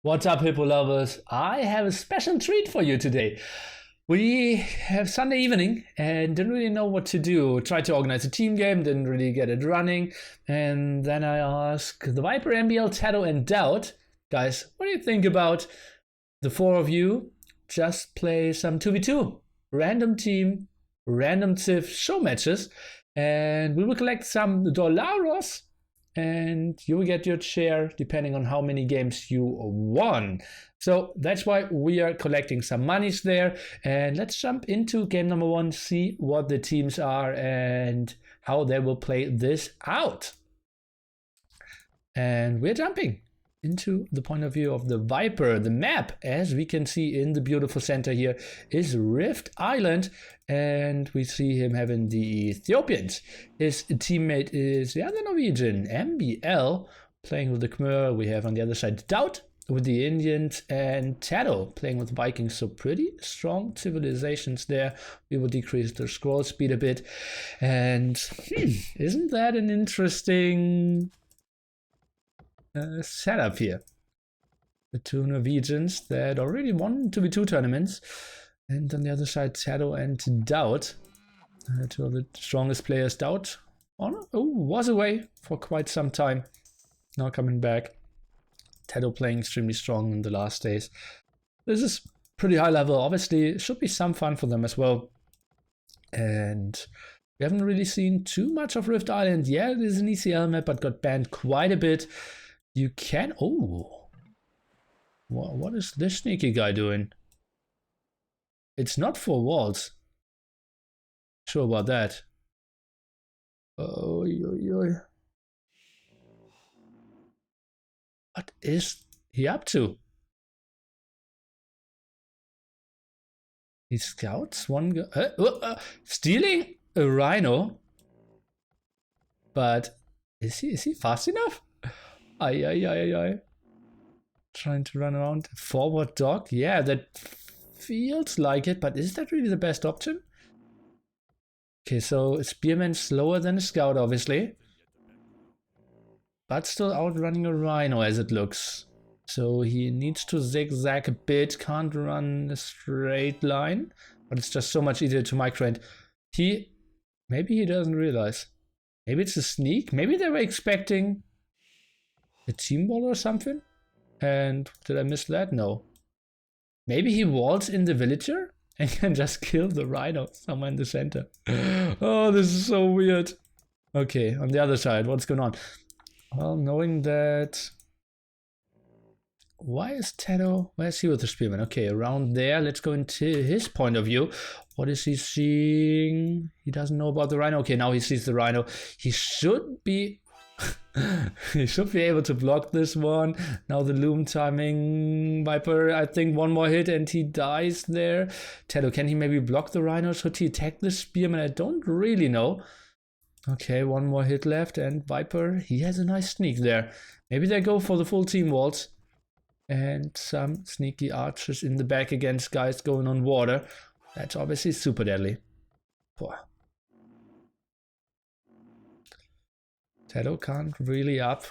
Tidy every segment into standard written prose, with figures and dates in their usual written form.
What's up, Hippo lovers? I have a special treat for you today. We have Sunday evening and didn't really know what to do. Tried to organize a team game, didn't really get it running. And then I asked TheViper, MbL, TaToH, and DauT, guys, what do you think about the four of you just play some 2v2? Random team, random Civ show matches. And we will collect some dollars and you will get your share depending on how many games you won. So that's why we are collecting some monies there. And let's jump into game number one, see what the teams are and how they will play this out. And we're jumping into the point of view of the Viper. The map, as we can see in the beautiful center here, is Rift Island, and we see him having the Ethiopians. His teammate is the other Norwegian, MbL, playing with the Khmer. We have on the other side DauT with the Indians, and TaToH playing with Vikings. So pretty strong civilizations there. We will decrease the scroll speed a bit. And isn't that an interesting setup here? The two Norwegians that already won 2v2 tournaments, and on the other side TaToH and DauT, two of the strongest players. DauT was away for quite some time, now coming back. TaToH playing extremely strong in the last days. This is pretty high level. Obviously should be some fun for them as well, and we haven't really seen too much of Rift Island. Yeah, it is an ECL map, but got banned quite a bit. You can... Oh! What is this sneaky guy doing? It's not 4 walls. Sure about that. Oh, what is he up to? He scouts one guy. Stealing a rhino? But is he fast enough? Ay. Trying to run around. Forward dog? Yeah, that feels like it, but is that really the best option? Okay, so a spearman slower than a scout, obviously. But still outrunning a rhino as it looks. So he needs to zigzag a bit, can't run a straight line. But it's just so much easier to micro. Maybe he doesn't realize. Maybe it's a sneak. Maybe they were expecting a team ball or something. And did I miss that? No. Maybe he walls in the villager and can just kill the rhino somewhere in the center. Oh, this is so weird. Okay, on the other side, what's going on? Well, knowing that... Why is TaToH? Where's he with the spearman? Okay, around there. Let's go into his point of view. What is he seeing? He doesn't know about the rhino. Okay, now he sees the rhino. He should be... he should be able to block this one. Now the loom timing. Viper, I think one more hit and he dies there. TaToH, can he maybe block the rhino? Should he attack the spearman? I don't really know. Okay, one more hit left, and Viper, he has a nice sneak there. Maybe they go for the full team waltz. And some sneaky archers in the back against guys going on water. That's obviously super deadly. Boah. TaToH can't really up.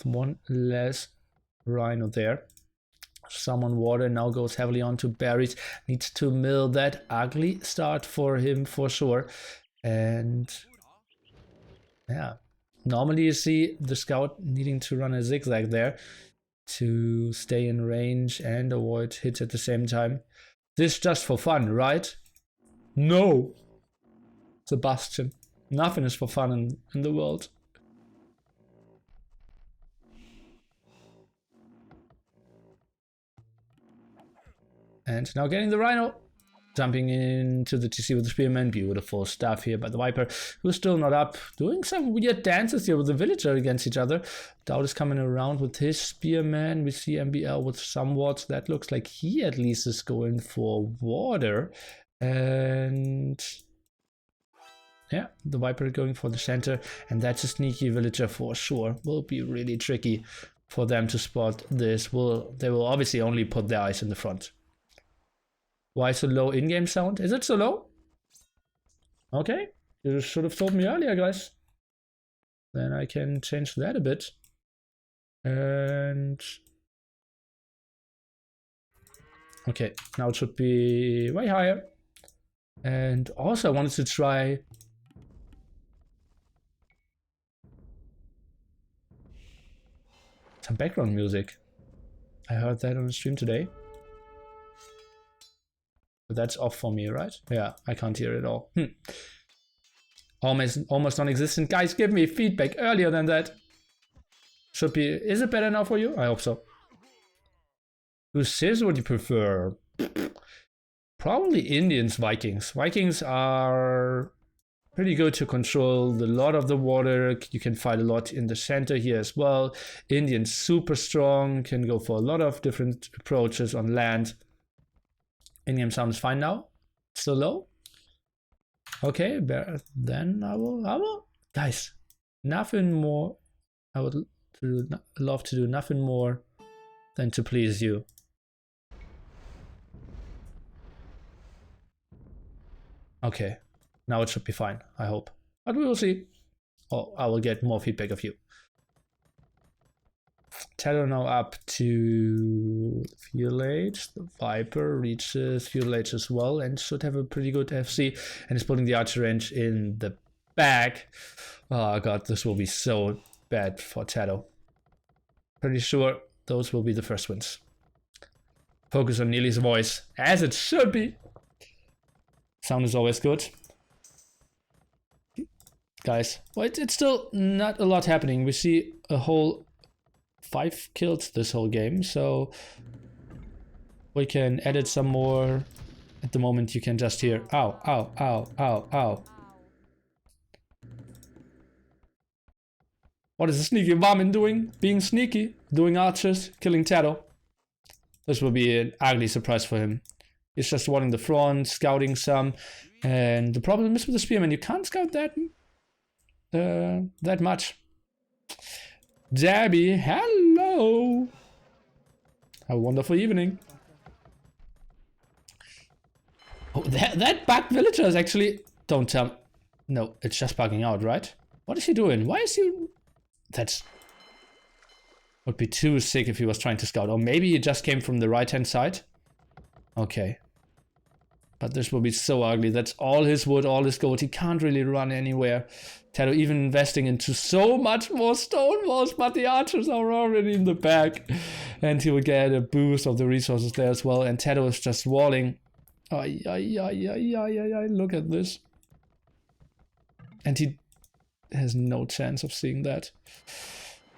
One less rhino there. Some on water, now goes heavily onto berries. Needs to mill that. Ugly start for him for sure. And yeah, normally you see the scout needing to run a zigzag there to stay in range and avoid hits at the same time. This just for fun, right? No! Sebastian, nothing is for fun in the world. And now getting the rhino. Jumping into the TC with the spearman. Beautiful stuff here by the Viper, who's still not up. Doing some weird dances here with the villager against each other. DauT is coming around with his spearman. We see MbL with some wards. That looks like he at least is going for water. And yeah, the Viper going for the center. And that's a sneaky villager for sure. Will be really tricky for them to spot this. They will obviously only put their eyes in the front. Why so low in-game sound? Is it so low? Okay, you should have told me earlier, guys. Then I can change that a bit. And Okay, now it should be way higher. And also I wanted to try some background music. I heard that on the stream today. But that's off for me, right? Yeah, I can't hear it all. Almost non-existent. Guys, give me feedback earlier than that. Should be. Is it better now for you? I hope so. Whose is what you prefer? Probably Indians, Vikings. Vikings are pretty good to control a lot of the water. You can fight a lot in the center here as well. Indians super strong, can go for a lot of different approaches on land. In-game sounds fine now. Still low. Okay, then I will. Guys, nothing more. I would love to do nothing more than to please you. Okay, now it should be fine, I hope. But we will see. Oh, I will get more feedback of you. TaToH now up to Fuel Age. The Viper reaches Fuel Age as well and should have a pretty good FC. And is putting the archer range in the back. Oh god, this will be so bad for TaToH. Pretty sure those will be the first wins. Focus on Neely's voice, as it should be. Sound is always good. Guys, well, it's still not a lot happening. We see a whole 5 kills this whole game, so we can edit some more. At the moment you can just hear ow, ow, ow, ow, ow. What is the sneaky varmint doing? Being sneaky, doing archers, killing TaToH. This will be an ugly surprise for him. He's just wanting the front, scouting some, and the problem is with the spearman, you can't scout that much. Debbie, hello! Have a wonderful evening. Oh, that bugged villager is actually... Don't tell me. No, it's just bugging out, right? What is he doing? Why is he... That's... Would be too sick if he was trying to scout. Or maybe he just came from the right-hand side. Okay. But this will be so ugly. That's all his wood, all his gold. He can't really run anywhere. TaToH even investing into so much more stone walls, but the archers are already in the back. And he will get a boost of the resources there as well. And TaToH is just walling. Ay, ay, ay, ay, ay, ay, ay. Look at this. And he has no chance of seeing that.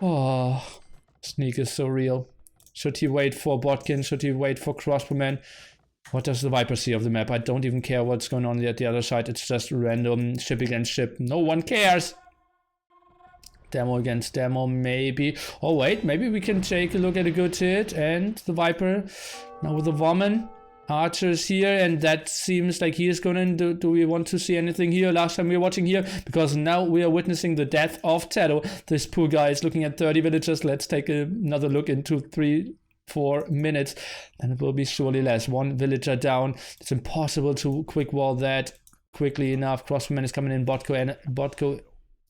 Oh, sneak is so real. Should he wait for Botkin? Should he wait for Crossbowman? What does the Viper see of the map? I don't even care what's going on at the other side. It's just random ship against ship. No one cares. Demo against demo, maybe. Oh wait, maybe we can take a look at a good hit. And the Viper now with the woman. Archers here, and that seems like he is going to do we want to see anything here? Last time we were watching here, because now we are witnessing the death of TaToH. This poor guy is looking at 30 villagers. Let's take another look into 3-4 minutes, and it will be surely less. 1 villager down. It's impossible to quick wall that quickly enough. Crossman is coming in, Botco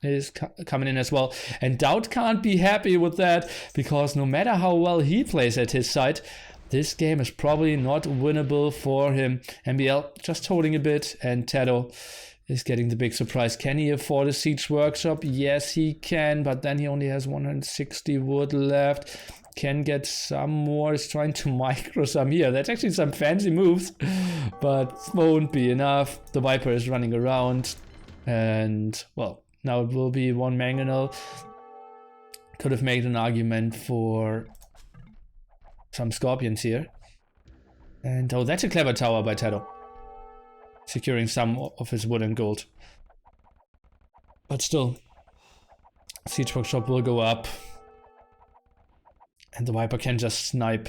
is coming in as well, and DauT can't be happy with that, because no matter how well he plays at his side, this game is probably not winnable for him. MbL just holding a bit, and TaToH is getting the big surprise. Can he afford a siege workshop? Yes, he can, but then he only has 160 wood left. Can get some more. He's trying to micro some here. That's actually some fancy moves, but won't be enough. The Viper is running around, and well, now it will be 1 mangonel. Could have made an argument for some scorpions here. And oh, that's a clever tower by TaToH. Securing some of his wood and gold. But still, siege workshop will go up. And the Viper can just snipe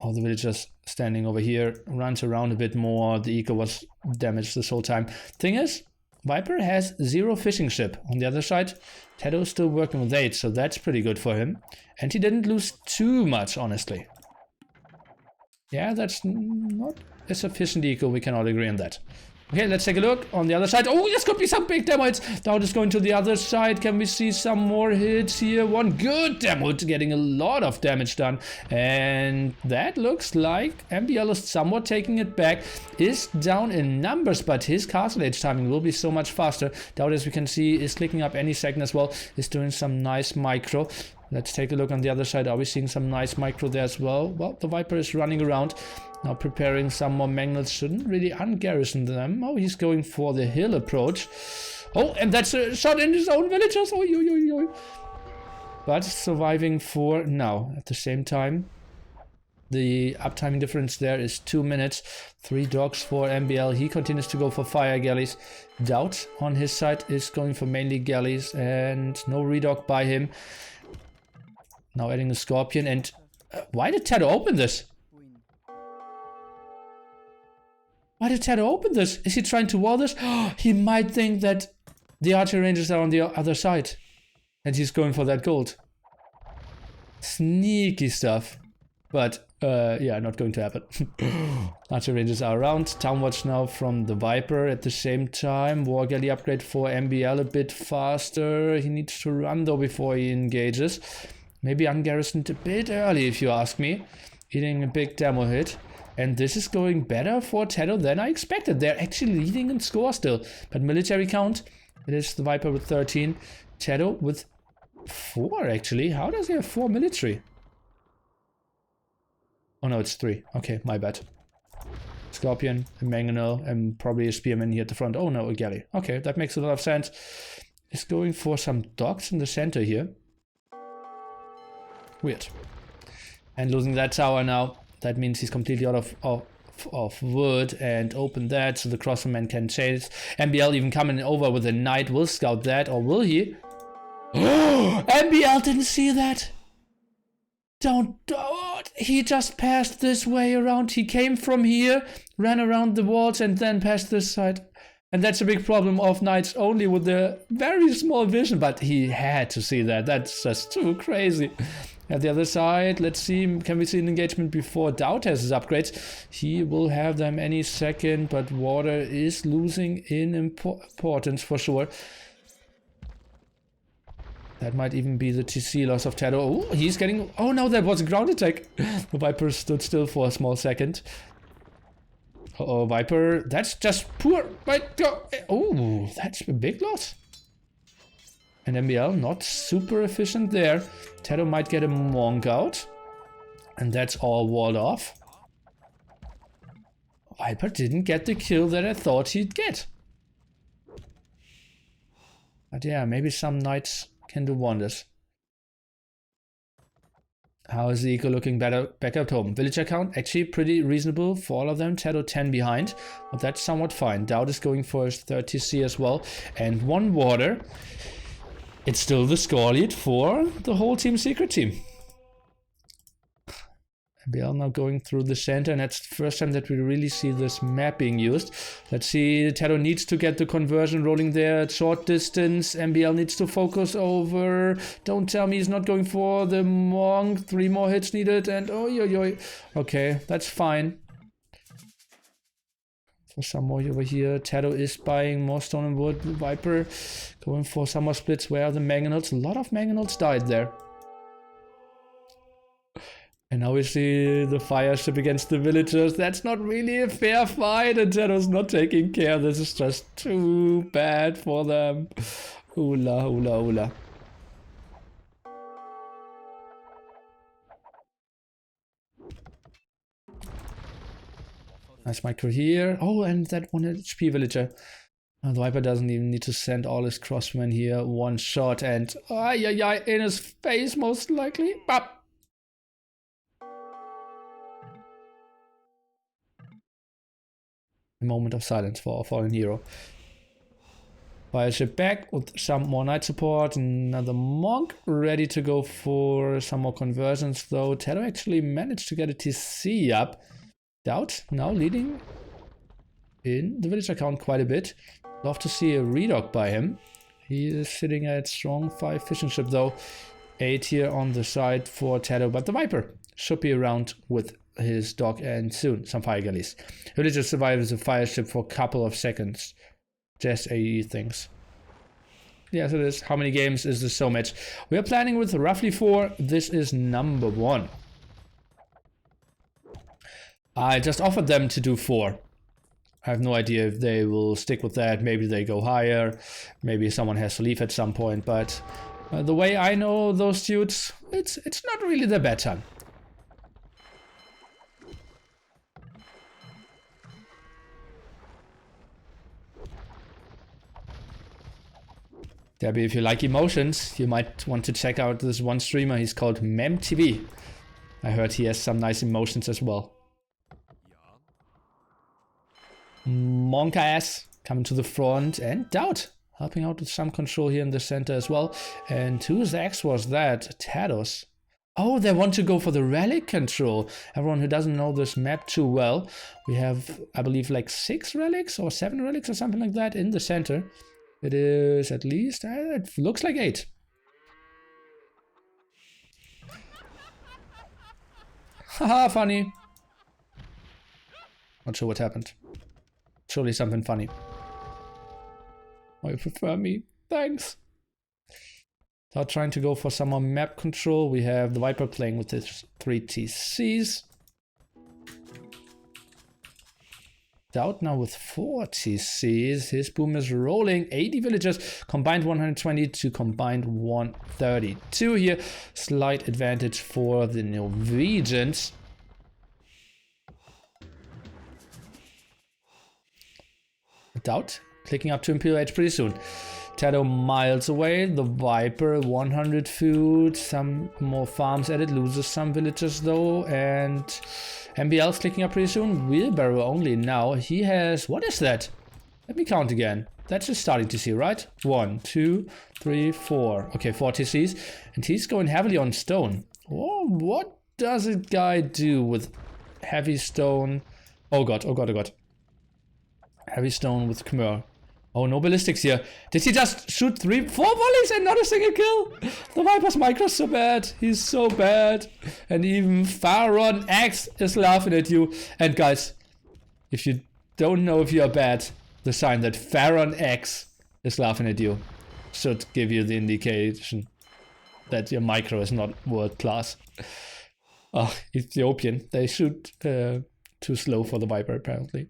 all the villagers standing over here. Runs around a bit more. The eco was damaged this whole time. Thing is, Viper has 0 fishing ship. On the other side, TaToH is still working with 8, so that's pretty good for him. And he didn't lose too much, honestly. Yeah, that's not a sufficient eco, we cannot agree on that. Okay, let's take a look on the other side. Oh, this could be some big demo hits. DauT is going to the other side. Can we see some more hits here? One good demo hit, getting a lot of damage done. And that looks like MbL is somewhat taking it back. Is down in numbers, but his castle age timing will be so much faster. DauT, as we can see, is clicking up any second as well. Is doing some nice micro. Let's take a look on the other side. Are we seeing some nice micro there as well? Well, the Viper is running around. Now preparing some more magnets. Shouldn't really ungarrison them. Oh, he's going for the hill approach. Oh, and that's a shot in his own villagers. Oh, yo, yo, yo. But surviving for now. At the same time, the uptime difference there is 2 minutes. 3 dogs for MbL. He continues to go for fire galleys. DauT on his side is going for mainly galleys and no redog by him. Now adding a scorpion. And why did TaToH open this? Why did TaToH open this? Is he trying to wall this? Oh, he might think that the archer rangers are on the other side. And he's going for that gold. Sneaky stuff. But, yeah, not going to happen. Archer rangers are around. Town watch now from the Viper at the same time. War galley upgrade for MbL a bit faster. He needs to run though before he engages. Maybe ungarrisoned a bit early if you ask me. Eating a big demo hit. And this is going better for TaToH than I expected. They're actually leading in score still. But military count, it is the Viper with 13. TaToH with 4 actually. How does he have 4 military? Oh no, it's 3. Okay, my bad. Scorpion, a mangonel, and probably a spearman here at the front. Oh no, a galley. Okay, that makes a lot of sense. He's going for some dogs in the center here. Weird. And losing that tower now. That means he's completely out of wood, and open that so the crossman can chase. MbL even coming over with a knight. Will scout that, or will he? MbL didn't see that. Don't. He just passed this way around. He came from here, ran around the walls, and then passed this side. And that's a big problem of knights only with a very small vision. But he had to see that. That's just too crazy. At the other side, let's see, can we see an engagement before DauT has his upgrades? He will have them any second, but water is losing in importance for sure. That might even be the TC loss of TaToH. Oh, he's getting... Oh no, that was a ground attack. The Viper stood still for a small second. Uh-oh, Viper, that's just poor. Right, go. Oh, that's a big loss. And MbL not super efficient there. TaToH might get a monk out. And that's all walled off. Viper didn't get the kill that I thought he'd get. But yeah, maybe some knights can do wonders. How is the eco looking better back at home? Villager count actually pretty reasonable for all of them. TaToH 10 behind, but that's somewhat fine. DauT is going for his 30C as well. And 1 water. It's still the score lead for the whole Team Secret team. MbL now going through the center, and that's the first time that we really see this map being used. Let's see, TaToH needs to get the conversion rolling there at short distance. MbL needs to focus over. Don't tell me he's not going for the monk. 3 more hits needed, and oh, yo, yo. Okay, that's fine. For some more over here. TaToH is buying more stone and wood. The Viper going for some more splits. Where are the mangonels? A lot of mangonels died there. And now we see the fire ship against the villagers. That's not really a fair fight, and TaToH's not taking care. This is just too bad for them. Oola, oola, oola. Nice micro here. Oh, and that 1 HP villager. The Viper doesn't even need to send all his crossmen here. 1 shot and in his face most likely. Bop. A moment of silence for our fallen hero. Fire ship back with some more knight support. Another monk ready to go for some more conversions though. TaToH actually managed to get a TC up. DauT now leading in the villager count quite a bit. Love to see a redog by him. He is sitting at strong 5 fishing ship though. 8 here on the side for TaToH, but the Viper should be around with his dog and soon some fire galleys. He'll just survive as a fire ship for a couple of seconds. Just AE things. Yes, it is. How many games is this Showmatch? We are planning with roughly 4. This is number 1. I just offered them to do 4. I have no idea if they will stick with that. Maybe they go higher. Maybe someone has to leave at some point. But the way I know those dudes, it's not really their bad time. Debbie, if you like emotions, you might want to check out this one streamer. He's called MemTV. I heard he has some nice emotions as well. Monka ass coming to the front, and DauT helping out with some control here in the center as well. And whose X was that? TaToH. Oh, they want to go for the relic control. Everyone who doesn't know this map too well, we have, I believe, like 6 relics or 7 relics or something like that in the center. It is at least, it looks like 8. Haha, funny. Not sure what happened. Surely something funny. Oh, you prefer me? Thanks. Now trying to go for some more map control. We have TheViper playing with his 3 TCs. DauT now with 4 TCs. His boom is rolling. 80 villagers. Combined 120 to combined 132 here. Slight advantage for the Norwegians. DauT clicking up to MbL pretty soon. TaToH miles away. TheViper 100 food. Some more farms added. Loses some villagers though. And MbL's clicking up pretty soon. Wheelbarrow only now. He has... What is that? Let me count again. That's just starting to see, right? 1, 2, 3, 4. Okay, 4 TCs. And he's going heavily on stone. Oh, what does a guy do with heavy stone? Oh god, oh god, oh god. Heavy stone with Khmer. Oh, no ballistics here. Did he just shoot 4 volleys and not a single kill? TheViper's micro's so bad. He's so bad. And even Pharaon X is laughing at you. And guys, if you don't know if you are bad, the sign that Pharaon X is laughing at you should give you the indication that your micro is not world class. Oh, Ethiopian. They shoot too slow for TheViper apparently.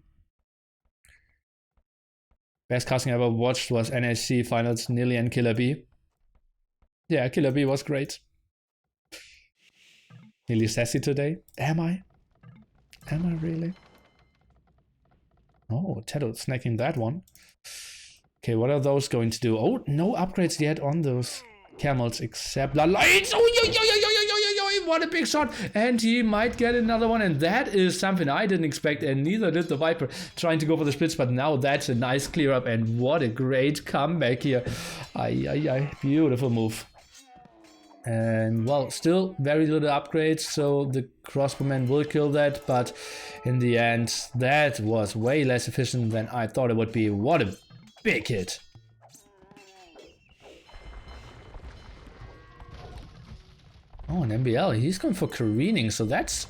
Best casting I ever watched was NHC Finals Nilly and Killer B. Yeah, Killer B was great. Nearly sassy today. Am I? Am I really? Oh, TaToH snacking that one. Okay, what are those going to do? Oh, no upgrades yet on those camels except La Lights. Oh, yo, yo, yo, yo, yo, yo, yo, yo, what a big shot. And he might get another one. And that is something I didn't expect. And neither did TheViper, trying to go for the splits. But now that's a nice clear up. And what a great comeback here. Ay, ay, ay. Beautiful move. And well, still very little upgrades. So the crossbowman will kill that. But in the end, that was way less efficient than I thought it would be. What a big hit. Oh, an MbL, he's going for careening, so that's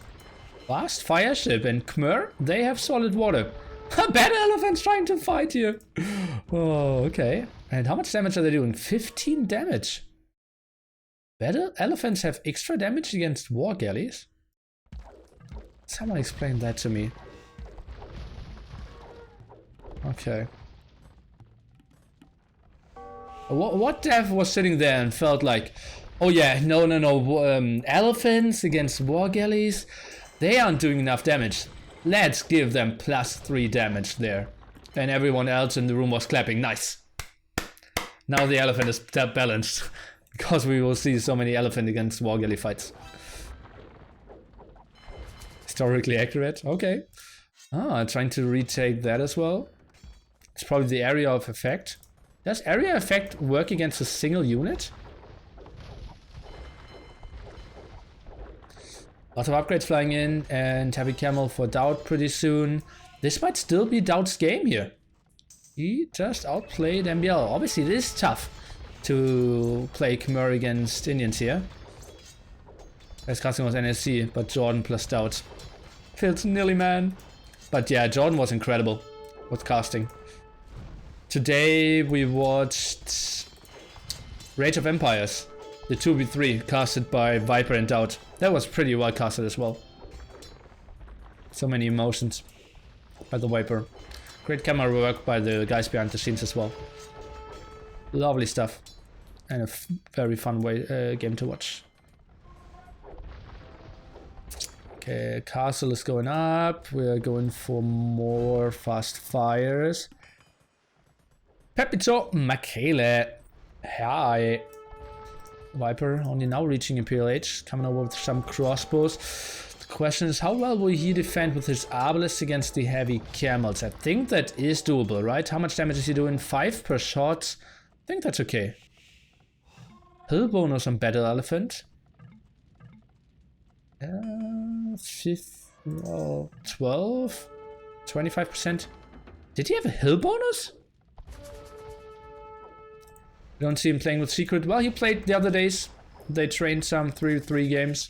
fast fire ship. And Khmer, they have solid water. Battle elephants trying to fight here. Oh, okay. And how much damage are they doing? 15 damage. Battle elephants have extra damage against war galleys? Someone explain that to me. Okay. What dev was sitting there and felt like, oh yeah, no, elephants against war galleys, they aren't doing enough damage. Let's give them +3 damage there. And everyone else in the room was clapping. Nice. Now the elephant is balanced. Because we will see so many elephant against war galley fights. Historically accurate, okay. Ah, trying to retake that as well. It's probably the area of effect. Does area effect work against a single unit? Lots of upgrades flying in, and heavy camel for DauT pretty soon. This might still be DauT's game here. He just outplayed MbL. Obviously, it is tough to play Khmer against Indians here. Best casting was NSC, but Jordan plus DauT. Feels nilly, man. But yeah, Jordan was incredible with casting. Today we watched Rage of Empires, the 2v3 casted by Viper and DauT. That was pretty well casted as well. So many emotions by the Viper. Great camera work by the guys behind the scenes as well. Lovely stuff. And a very fun game to watch. Okay, castle is going up. We're going for more fast fires. Pepito Makele. Hi. Viper only now reaching Imperial Age. Coming over with some crossbows. The question is, how well will he defend with his Arbalest against the heavy camels? I think that is doable, right? How much damage is he doing? 5 per shot. I think that's okay. Hill bonus on Battle Elephant. 12? 25%? Did he have a hill bonus? Don't see him playing with Secret. Well, he played the other days. They trained some 3v3 games.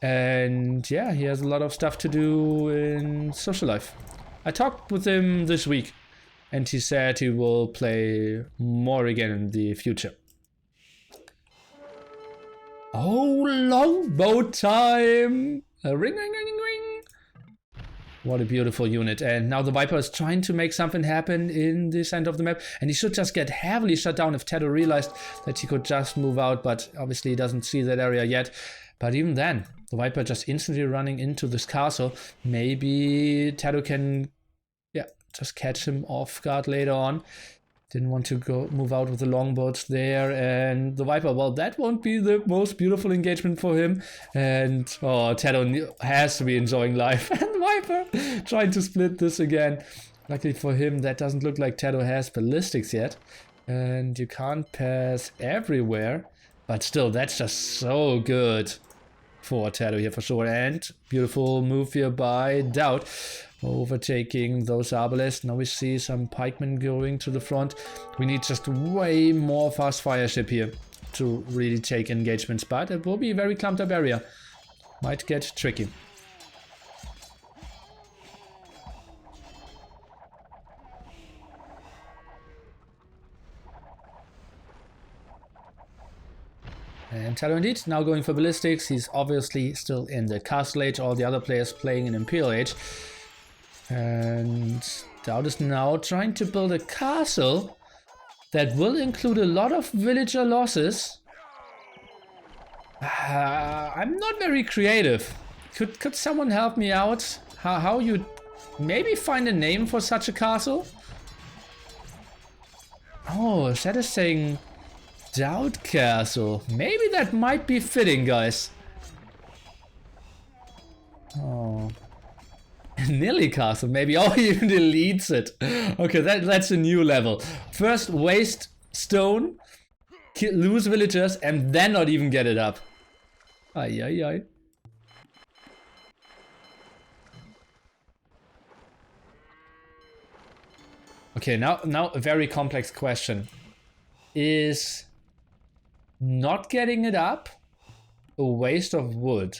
And yeah, he has a lot of stuff to do in social life. I talked with him this week. And he said he will play more again in the future. Oh, longbow time! Ring, ring, ring, ring! What a beautiful unit. And now the Viper is trying to make something happen in this end of the map. And he should just get heavily shut down if TaToH realized that he could just move out. But obviously he doesn't see that area yet. But even then, the Viper just instantly running into this castle. Maybe TaToH can, yeah, just catch him off guard later on. Didn't want to go move out with the longbows there. And the Viper, well, that won't be the most beautiful engagement for him. And oh, TaToH has to be enjoying life. And the Viper trying to split this again. Luckily for him, that doesn't look like TaToH has ballistics yet. And you can't pass everywhere. But still, that's just so good for TaToH here for sure. And beautiful move here by DauT. Overtaking those Arbalests. Now we see some pikemen going to the front. We need just way more fast fire ship here to really take engagements, but it will be a very clumped up area. Might get tricky. And TaToH indeed now going for ballistics. He's obviously still in the castle age. All the other players playing in Imperial Age. And DauT is now trying to build a castle that will include a lot of villager losses. I'm not very creative. Could someone help me out? How you maybe find a name for such a castle? Oh, Shed is saying DauT Castle. Maybe that might be fitting, guys. Oh. Nilly Castle, maybe. Oh, he even deletes it. Okay, that's a new level. First, waste stone, lose villagers, and then not even get it up. Ay, ay, ay. Okay, now a very complex question. Is not getting it up a waste of wood?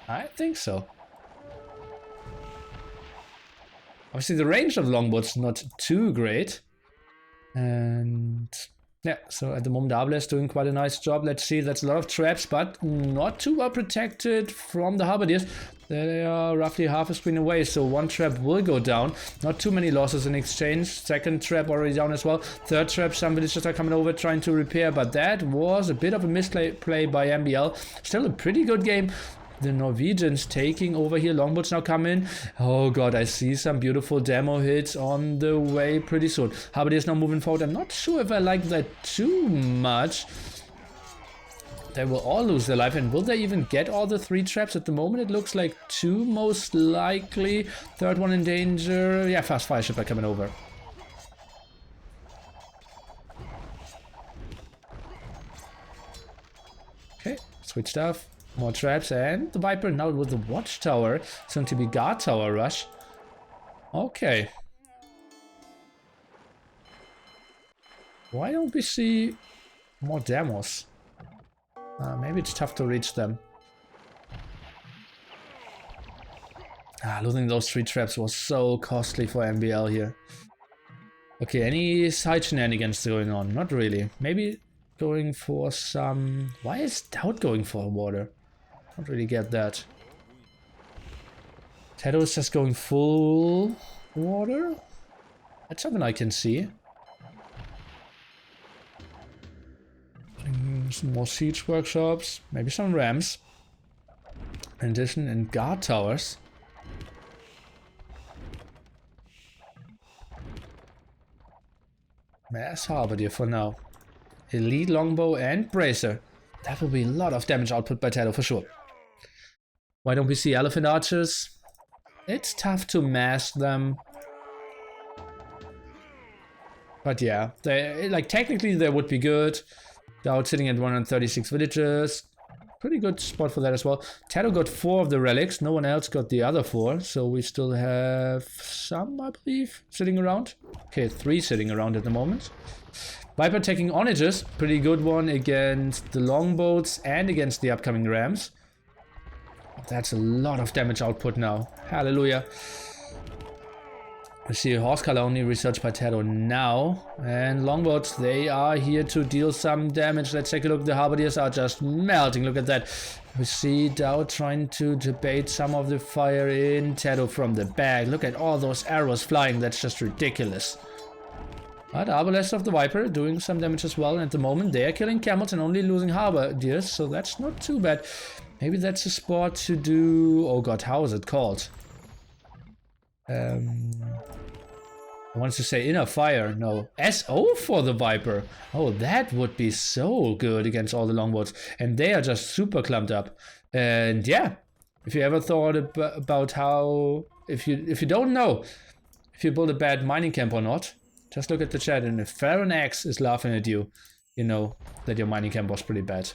I think so. Obviously the range of longbows not too great. And yeah, so at the moment Arbalest is doing quite a nice job. Let's see, that's a lot of traps, but not too well protected from the halberdiers. They are roughly half a screen away, so one trap will go down. Not too many losses in exchange. Second trap already down as well. Third trap, some villagers are coming over trying to repair, but that was a bit of a misplay by MbL. Still a pretty good game. The Norwegians taking over here. Longboats now come in. Oh god, I see some beautiful demo hits on the way pretty soon. Halberdiers now moving forward. I'm not sure if I like that too much. They will all lose their life, and will they even get all the 3 traps? At the moment it looks like 2 most likely. Third one in danger. Yeah, fast fire ship are coming over. Okay, switched off. More traps, and the Viper now with the watchtower. Soon to be guard tower rush. Okay. Why don't we see More demos. Maybe it's tough to reach them. Losing those 3 traps was so costly for MbL here. Okay, any side shenanigans going on? Not really. Maybe going for some... Why is DauT going for water? Don't really get that. TaToH is just going full water? That's something I can see. Some more siege workshops, maybe some ramps. In addition, and guard towers. Mass Halberdier for now. Elite longbow and bracer. That will be a lot of damage output by TaToH for sure. Why don't we see elephant archers? It's tough to mass them. But yeah, they, like, technically they would be good. DauT sitting at 136 villagers. Pretty good spot for that as well. TaToH got 4 of the relics. No one else got the other 4. So we still have some, I believe, sitting around. Okay, 3 sitting around at the moment. Viper taking onages. Pretty good one against the longboats and against the upcoming rams. That's a lot of damage output now. Hallelujah. We see horse color only researched by TaToH now. And longboats, they are here to deal some damage. Let's take a look. The halberdiers are just melting. Look at that. We see DauT trying to debate some of the fire in. TaToH from the back. Look at all those arrows flying. That's just ridiculous. But Arbalest of the Viper doing some damage as well. And at the moment, they are killing camels and only losing halberdiers. So that's not too bad. Maybe that's a spot to do... Oh god, how is it called? I wanted to say inner fire. No, SO for the Viper. Oh, that would be so good against all the longboats. And they are just super clumped up. And yeah, if you ever thought about how... If you don't know if you build a bad mining camp or not, just look at the chat. And if Farron X is laughing at you, you know that your mining camp was pretty bad.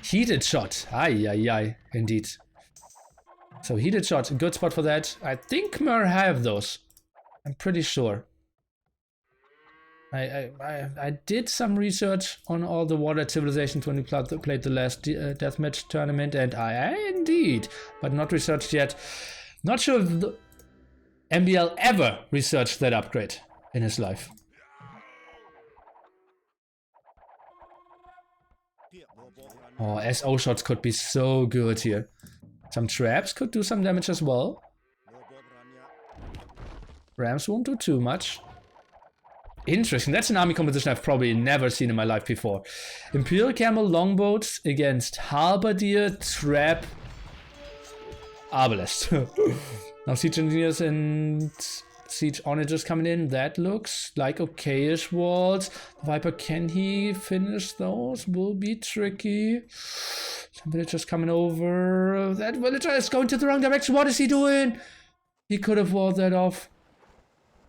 Heated shot. Ay, ay, ay. Indeed. So heated shot. Good spot for that. I think Mer have those. I'm pretty sure. I did some research on all the water civilizations when we played the last deathmatch tournament. And I indeed. But not researched yet. Not sure if the MbL ever researched that upgrade in his life. Oh, SO shots could be so good here. Some traps could do some damage as well. Rams won't do too much. Interesting. That's an army composition I've probably never seen in my life before. Imperial Camel longboats against Halberdier, Trap, Arbalest. Now Siege Engineers and Siege Onagers coming in. That looks like okayish walls. Viper, can he finish those? Will be tricky. Some villagers coming over. That villager is going to the wrong direction. What is he doing? He could have walled that off.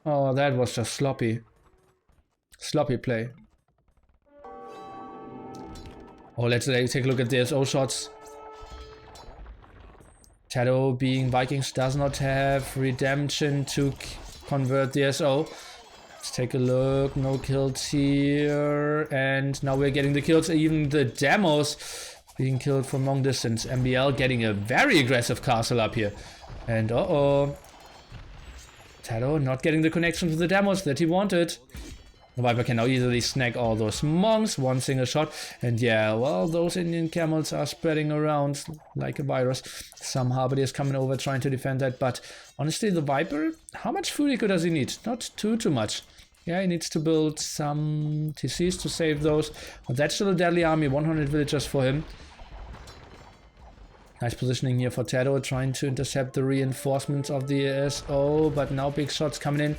Oh, that was just sloppy. Sloppy play. Oh, let's take a look at the SO shots. TaToH, being Vikings, does not have redemption to convert the SO. Let's take a look. No kills here. And now we're getting the kills. Even the demos being killed from long distance. MbL getting a very aggressive castle up here. And uh-oh. TaToH not getting the connection to the demos that he wanted. The Viper can now easily snag all those monks, one single shot. And yeah, well, those Indian camels are spreading around like a virus. Some halberdiers coming over trying to defend that. But honestly, the Viper, how much food eco does he need? Not too much. Yeah, he needs to build some TCs to save those. But that's still a deadly army, 100 villagers for him. Nice positioning here for TaToH, trying to intercept the reinforcements of the SO, but now big shots coming in.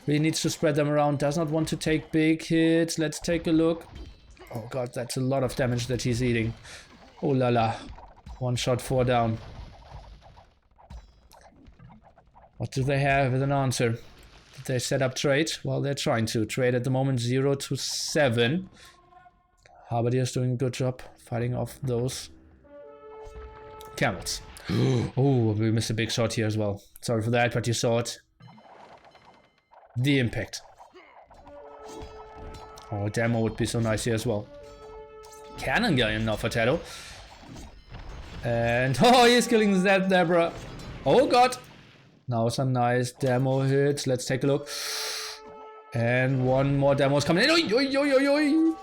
Really needs to spread them around, does not want to take big hits. Let's take a look. Oh god, that's a lot of damage that he's eating. Oh la la. 1 shot, 4 down. What do they have as an answer? Did they set up trade? Well, they're trying to. Trade at the moment 0 to 7. Halberdier's doing a good job fighting off those camels. Oh, we missed a big shot here as well. Sorry for that, but you saw it. The impact. Oh, demo would be so nice here as well. Cannon going now for TaToH. And oh, he's killing that Deborah. Oh god. Now some nice demo hits. Let's take a look. And one more demo is coming in. Oi, oi, oi, oi, oi.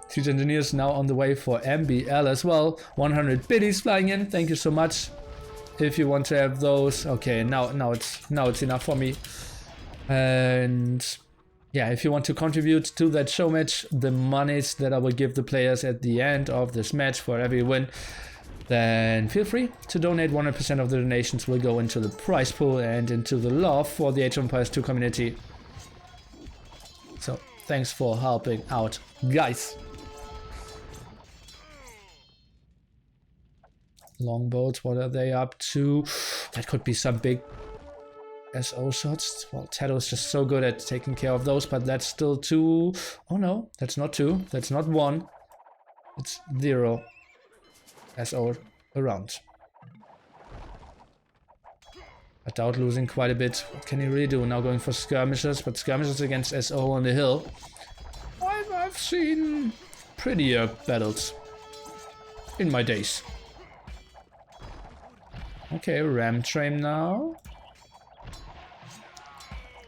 Siege Engineers now on the way for MbL as well. 100 biddies flying in. Thank you so much. If you want to have those. Okay, now it's enough for me. And yeah, if you want to contribute to that show match, the monies that I will give the players at the end of this match for every win, then feel free to donate. 100% of the donations will go into the prize pool and into the love for the Age of Empires 2 community. So thanks for helping out, guys. Longboats, what are they up to? That could be some big SO shots. Well, TaToH is just so good at taking care of those, but that's still 2. Oh no, that's not 2. That's not 1. It's 0 SO around. But DauT losing quite a bit. What can he really do? Now going for skirmishes, but skirmishes against SO on the hill. I've seen prettier battles in my days. Okay, ram train now.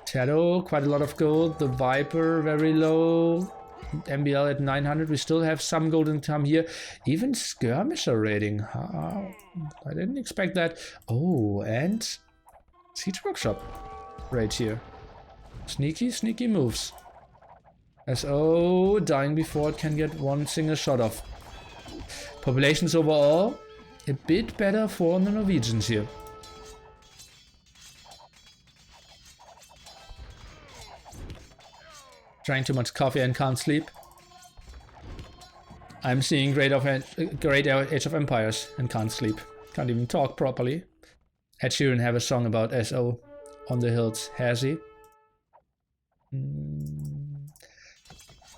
TaToH, quite a lot of gold. TheViper, very low. MbL at 900. We still have some golden time here. Even skirmisher rating. I didn't expect that. Oh, and Siege Workshop right here. Sneaky, sneaky moves. SO dying before it can get one single shot off. Populations overall a bit better for the Norwegians here. Drank too much coffee and can't sleep. I'm seeing great Age of Empires and can't sleep. Can't even talk properly. Ed Sheeran have a song about SO on the hills. Has he?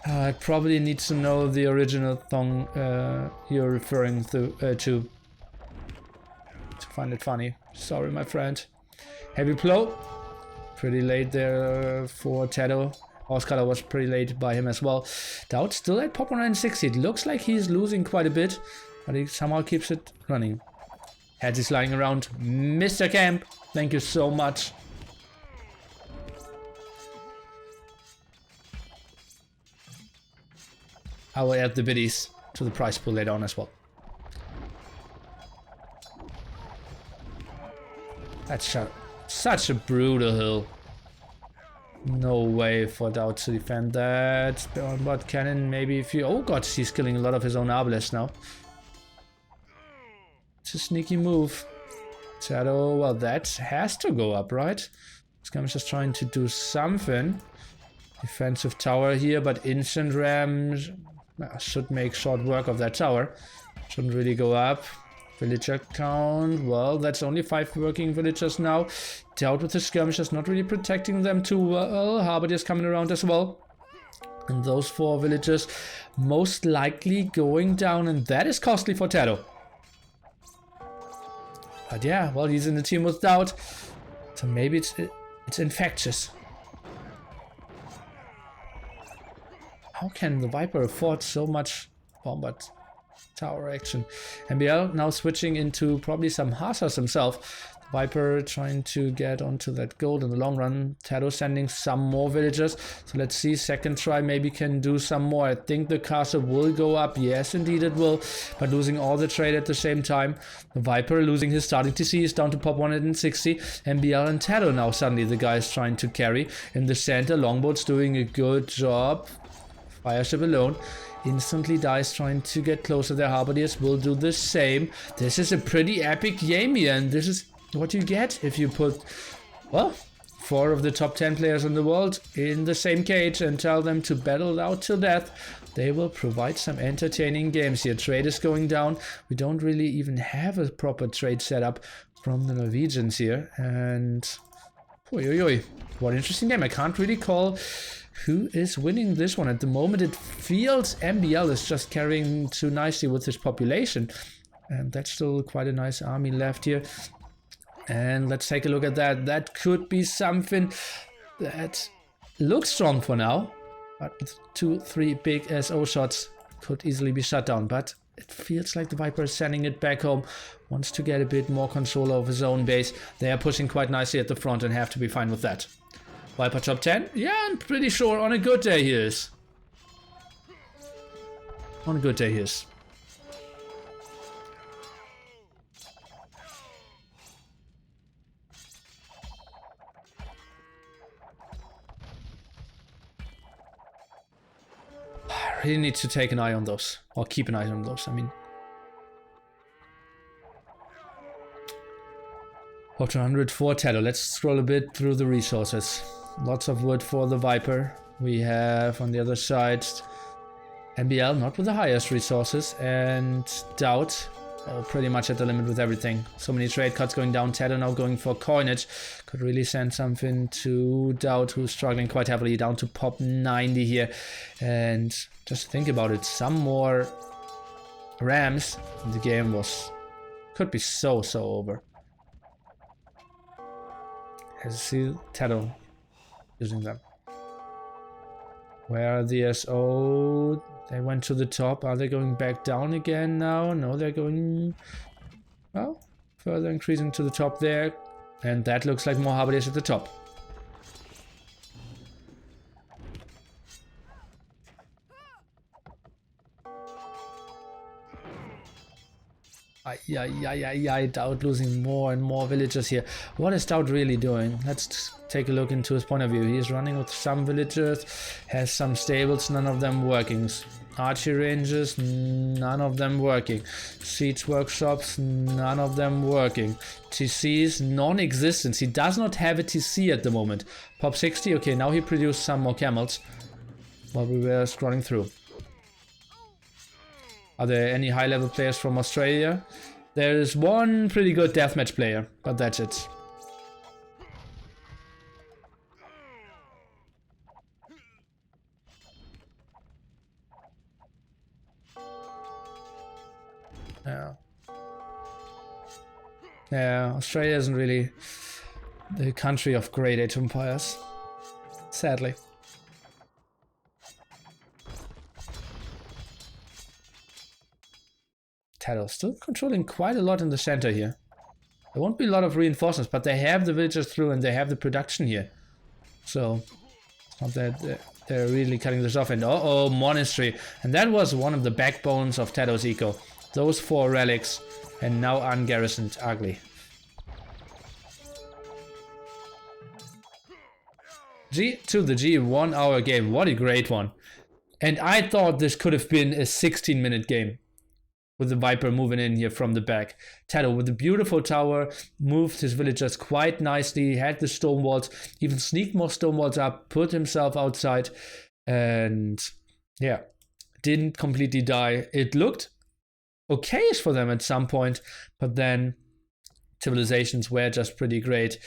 I probably need to know the original song you're referring to find it funny. Sorry, my friend. Heavy blow. Pretty late there for TaToH. Horsecolor was pretty late by him as well. DauT still at pop 160. It looks like he's losing quite a bit, but he somehow keeps it running. Heads is lying around. Mr. Camp, thank you so much. I will add the biddies to the prize pool later on as well. That's such a brutal hill. No way for DauT to defend that. But cannon, maybe if you... Oh god, he's killing a lot of his own Arbalists now. It's a sneaky move. TaToH, well, that has to go up, right? Skirmish just trying to do something. Defensive tower here, but instant rams should make short work of that tower. Shouldn't really go up. Villager count, well, that's only 5 working villagers now. DauT with the skirmishers, not really protecting them too well. Harbinger is coming around as well. And those 4 villagers most likely going down, and that is costly for TaToH. But yeah, well, he's in the team with DauT, so maybe it's infectious. How can the Viper afford so much bombard tower action? MbL now switching into probably some Hussars himself. Viper trying to get onto that gold in the long run. TaToH sending some more villagers. So let's see, second try maybe can do some more. I think the castle will go up. Yes, indeed it will. But losing all the trade at the same time. The Viper losing his starting TC is down to pop 160. MbL and TaToH now suddenly the guys trying to carry. In the center, Longboat's doing a good job. Fireship alone. Instantly dies trying to get closer. Their Harbiers will do the same. This is a pretty epic game here, and this is what you get if you put, well, 4 of the top 10 players in the world in the same cage and tell them to battle out till death. They will provide some entertaining games here. Trade is going down. We don't really even have a proper trade setup from the Norwegians here. And oi, oi, oi. What an interesting game. I can't really call who is winning this one. At the moment it feels MbL is just carrying too nicely with his population. And that's still quite a nice army left here. And let's take a look at that. That could be something that looks strong for now. But with 2-3 big SO shots, could easily be shut down. But it feels like the Viper is sending it back home. Wants to get a bit more control over his own base. They are pushing quite nicely at the front and have to be fine with that. Viper top 10? Yeah, I'm pretty sure on a good day he is. On a good day he is. I really need to take an eye on those. Or keep an eye on those, I mean. Up to 104 TaToH. Let's scroll a bit through the resources. Lots of wood for the Viper. We have on the other side MbL, not with the highest resources, and DauT, pretty much at the limit with everything. So many trade cuts going down. TaToH now going for coinage. Could really send something to DauT, who's struggling quite heavily, down to pop 90 here. And just think about it, some more Rams, the game could be so over. As you see, TaToH using them. Where are the SO? They went to the top. Are they going back down again now? No, they're going, well, further increasing to the top there. And that looks like more Harbiers at the top. DauT losing more and more villagers here. What is DauT really doing? Let's take a look into his point of view. He's running with some villagers, has some stables, none of them working. Archery ranges, none of them working. Siege workshops, none of them working. TCs, non-existent. He does not have a TC at the moment. Pop 60, okay, now he produced some more camels while we were scrolling through. Are there any high-level players from Australia? There is one pretty good deathmatch player, but that's it. Yeah, Australia isn't really the country of great age empires, sadly. TaToH still controlling quite a lot in the center here. There won't be a lot of reinforcements, but they have the villagers through and they have the production here. So, it's not that they're really cutting this off. And uh-oh, monastery. And that was one of the backbones of TaToH's eco. Those 4 relics, and now ungarrisoned. Ugly. G to the G, 1 hour game. What a great one. And I thought this could have been a 16-minute game. With the Viper moving in here from the back. TaToH with the beautiful tower, moved his villagers quite nicely, had the stone walls, even sneaked more stone walls up, put himself outside, and yeah, didn't completely die. It looked okayish for them at some point, but then civilizations were just pretty great.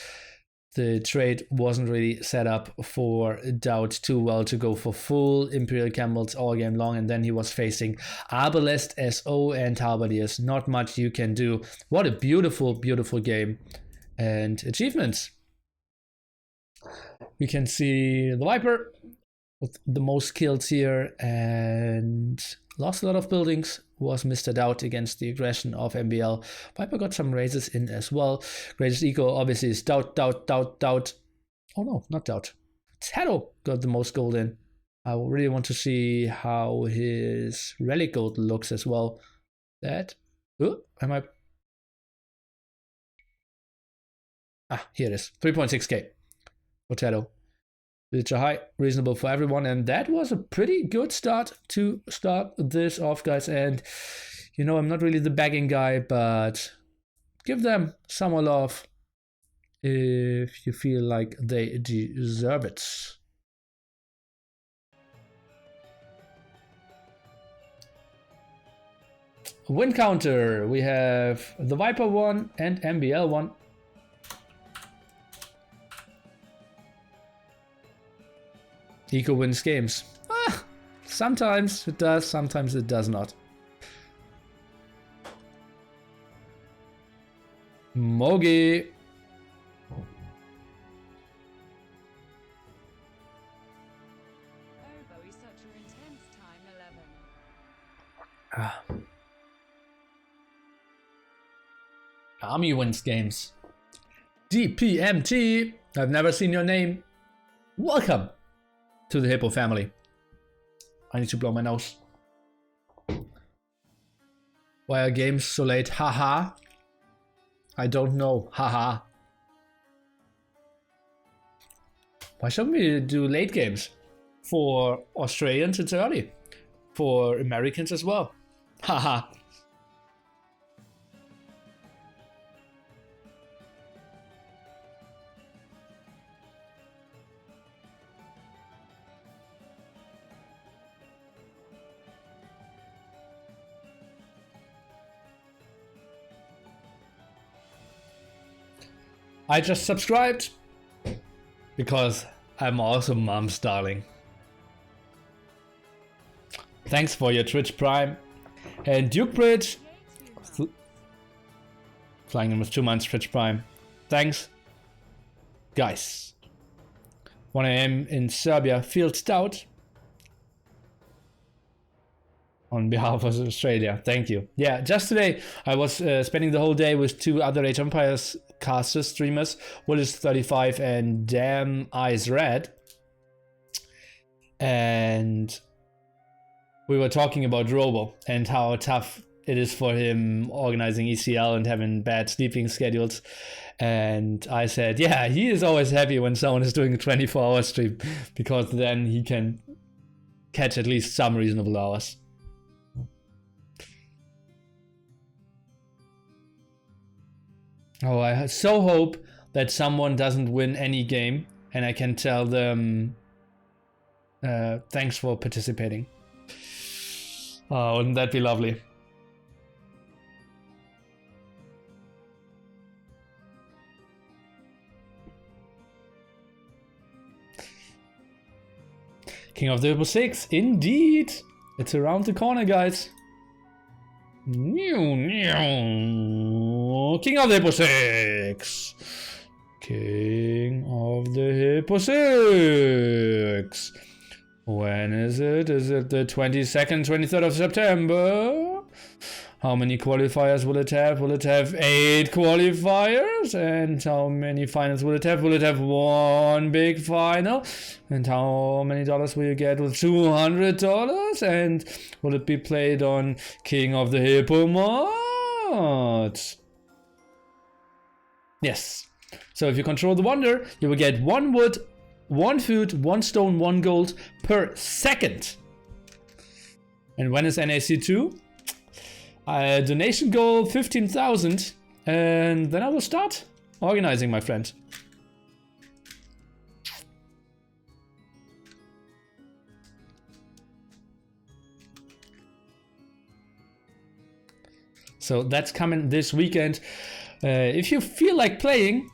The trade wasn't really set up for DauT too well to go for full Imperial Camels all game long, and then he was facing Arbalest, SO, and Halberdiers. Not much you can do. What a beautiful, beautiful game. And achievements. We can see the Viper with the most kills here, and lost a lot of buildings. Was Mr. DauT against the aggression of MbL. Viper got some raises in as well. Greatest eco obviously is DauT. Oh no, not DauT. TaToH got the most gold in. I really want to see how his relic gold looks as well. That, here it is, 3.6k for TaToH. Villager high, reasonable for everyone, and that was a pretty good start to start this off, guys. And you know, I'm not really the bagging guy, but give them some more love if you feel like they deserve it. Win counter, we have the Viper 1 and MbL 1. Eco wins games. Sometimes it does, sometimes it does not. Mogi. Army wins games. DPMT. I've never seen your name. Welcome to the Hippo family. I need to blow my nose. Why are games so late? Haha. I don't know. Haha. Why shouldn't we do late games? For Australians, it's early. For Americans as well. Haha. I just subscribed because I'm also mom's darling. Thanks for your Twitch Prime. And Duke Bridge, flying in with 2 months Twitch Prime. Thanks. Guys. 1 AM in Serbia, Fields DauT. On behalf of Australia, thank you. Yeah, just today I was spending the whole day with 2 other Age of Empires casters, streamers, Willis35 and Damn Eyes Red. And we were talking about Robo and how tough it is for him organizing ECL and having bad sleeping schedules. And I said, yeah, he is always happy when someone is doing a 24-hour stream, because then he can catch at least some reasonable hours. Oh, I so hope that someone doesn't win any game and I can tell them thanks for participating. Oh, wouldn't that be lovely? King of the Hippo 6, indeed! It's around the corner, guys. King of the Hippo 6! King of the Hippo 6! When is it? Is it the 22nd, 23rd of September? How many qualifiers will it have? Will it have 8 qualifiers? And how many finals will it have? Will it have 1 big final? And how many dollars will you get with $200? And will it be played on King of the Hippo mods? Yes. So if you control the Wonder, you will get 1 wood, 1 food, 1 stone, 1 gold per second. And when is NAC 2? Donation goal 15,000, and then I will start organizing, my friend. So that's coming this weekend. If you feel like playing,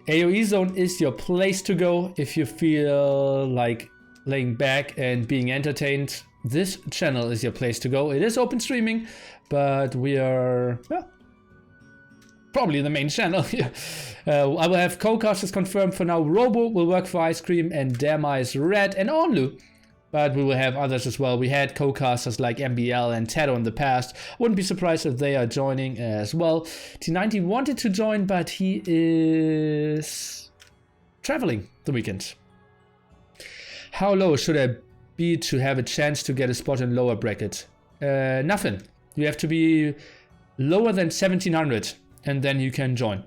AoE Zone is your place to go. If you feel like laying back and being entertained, this channel is your place to go. It is open streaming, but we are, well, probably the main channel here. I will have co-casters confirmed for now. Robo will work for Ice Cream and Damn Eyes Red and Onlu, but we will have others as well. We had co-casters like MbL and TaToH in the past. Wouldn't be surprised if they are joining as well. T90 wanted to join, but he is traveling the weekend. How low should I be to have a chance to get a spot in lower bracket? Nothing. You have to be lower than 1700 and then you can join.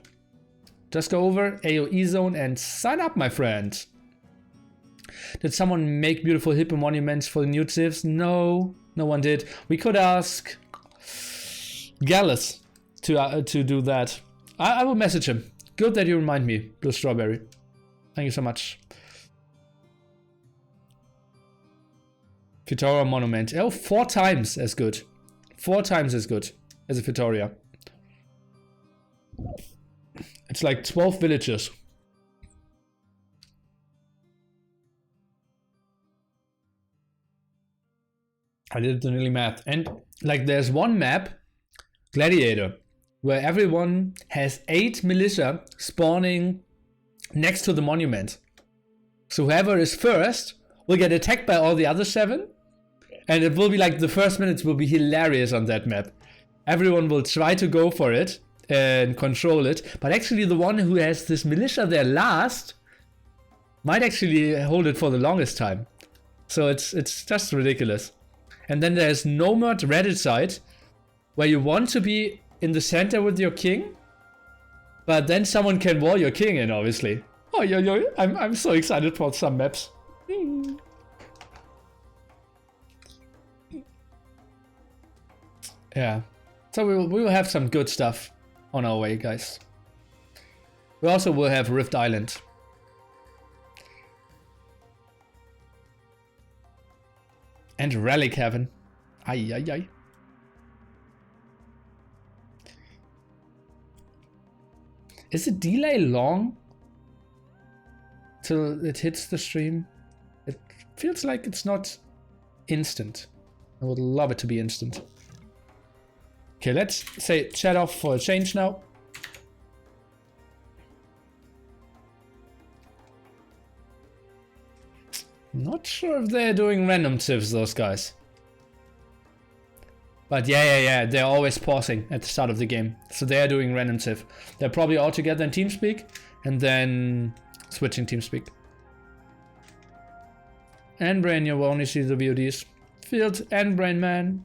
Just go over AoE Zone and sign up, my friend. Did someone make beautiful Hippo monuments for the new civs? No, no one did. We could ask Gallus to do that. I will message him. Good that you remind me, Blue Strawberry. Thank you so much. Fitoria monument. Oh, 4 times as good. 4 times as good as a Fitoria. It's like 12 villages. I did the nearly math. And like there's one map, Gladiator, where everyone has 8 militia spawning next to the monument. So whoever is first will get attacked by all the other 7. And it will be like the first minutes will be hilarious on that map. Everyone will try to go for it and control it, but actually the one who has this militia there last might actually hold it for the longest time. So it's just ridiculous. And then there's Nomad Reddit side, where you want to be in the center with your king, but then someone can wall your king in, obviously. Oh, yo, I'm so excited for some maps. Yeah. So we will have some good stuff on our way, guys. We also will have Rift Island. And Relic Heaven. Ay. Is the delay long till it hits the stream? It feels like it's not instant. I would love it to be instant. Okay, let's say chat off for a change now. Not sure if they're doing random tips, those guys. But yeah, they're always pausing at the start of the game. So they're doing random tiff. They're probably all together in TeamSpeak and then switching TeamSpeak. And Brain, you will only see the VODs. Field and Brain Man.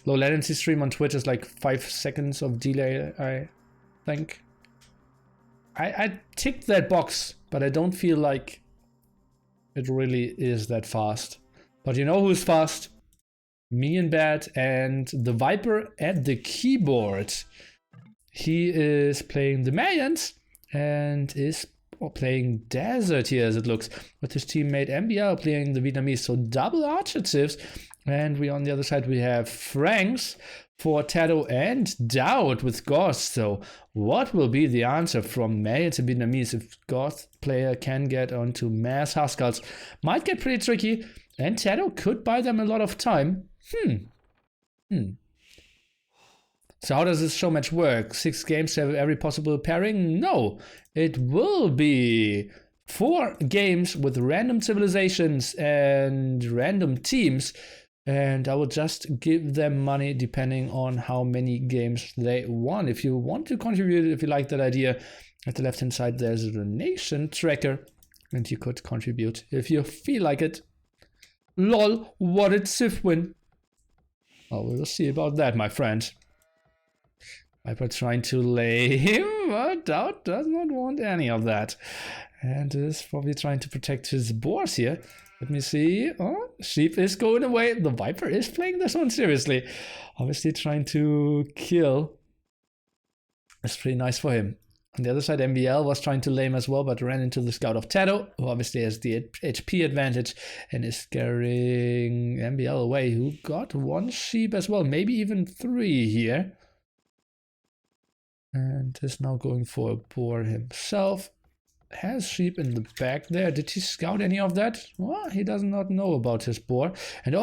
Low latency stream on Twitch is like 5 seconds of delay, I think. I ticked that box, but I don't feel like it really is that fast. But you know who's fast? Me and Bad and TheViper at the keyboard. He is playing the Mayans and is playing Desert here, as it looks, with his teammate MbL playing the Vietnamese. So double adjectives. And we on the other side we have Franks for TaToH and DauT with Ghost. So what will be the answer from May to Vietnamese if Ghost player can get onto mass Huskarls? Might get pretty tricky, and TaToH could buy them a lot of time. So how does this Showmatch work? 6 games to have every possible pairing? No, it will be 4 games with random civilizations and random teams. And I will just give them money depending on how many games they won. If you want to contribute, if you like that idea, at the left hand side there's a donation tracker and you could contribute if you feel like it. Lol, what did Sif win? Oh, we'll see about that, my friend. Viper trying to lay him, but DauT does not want any of that. And is probably trying to protect his boars here. Let me see. Oh, sheep is going away. The Viper is playing this one seriously. Obviously trying to kill. That's pretty nice for him. On the other side, MbL was trying to lame as well, but ran into the scout of TaToH, who obviously has the HP advantage and is scaring MbL away, who got 1 sheep as well, maybe even 3 here. And is now going for a boar himself. Has sheep in the back there. Did he scout any of that? Well, he does not know about his boar. And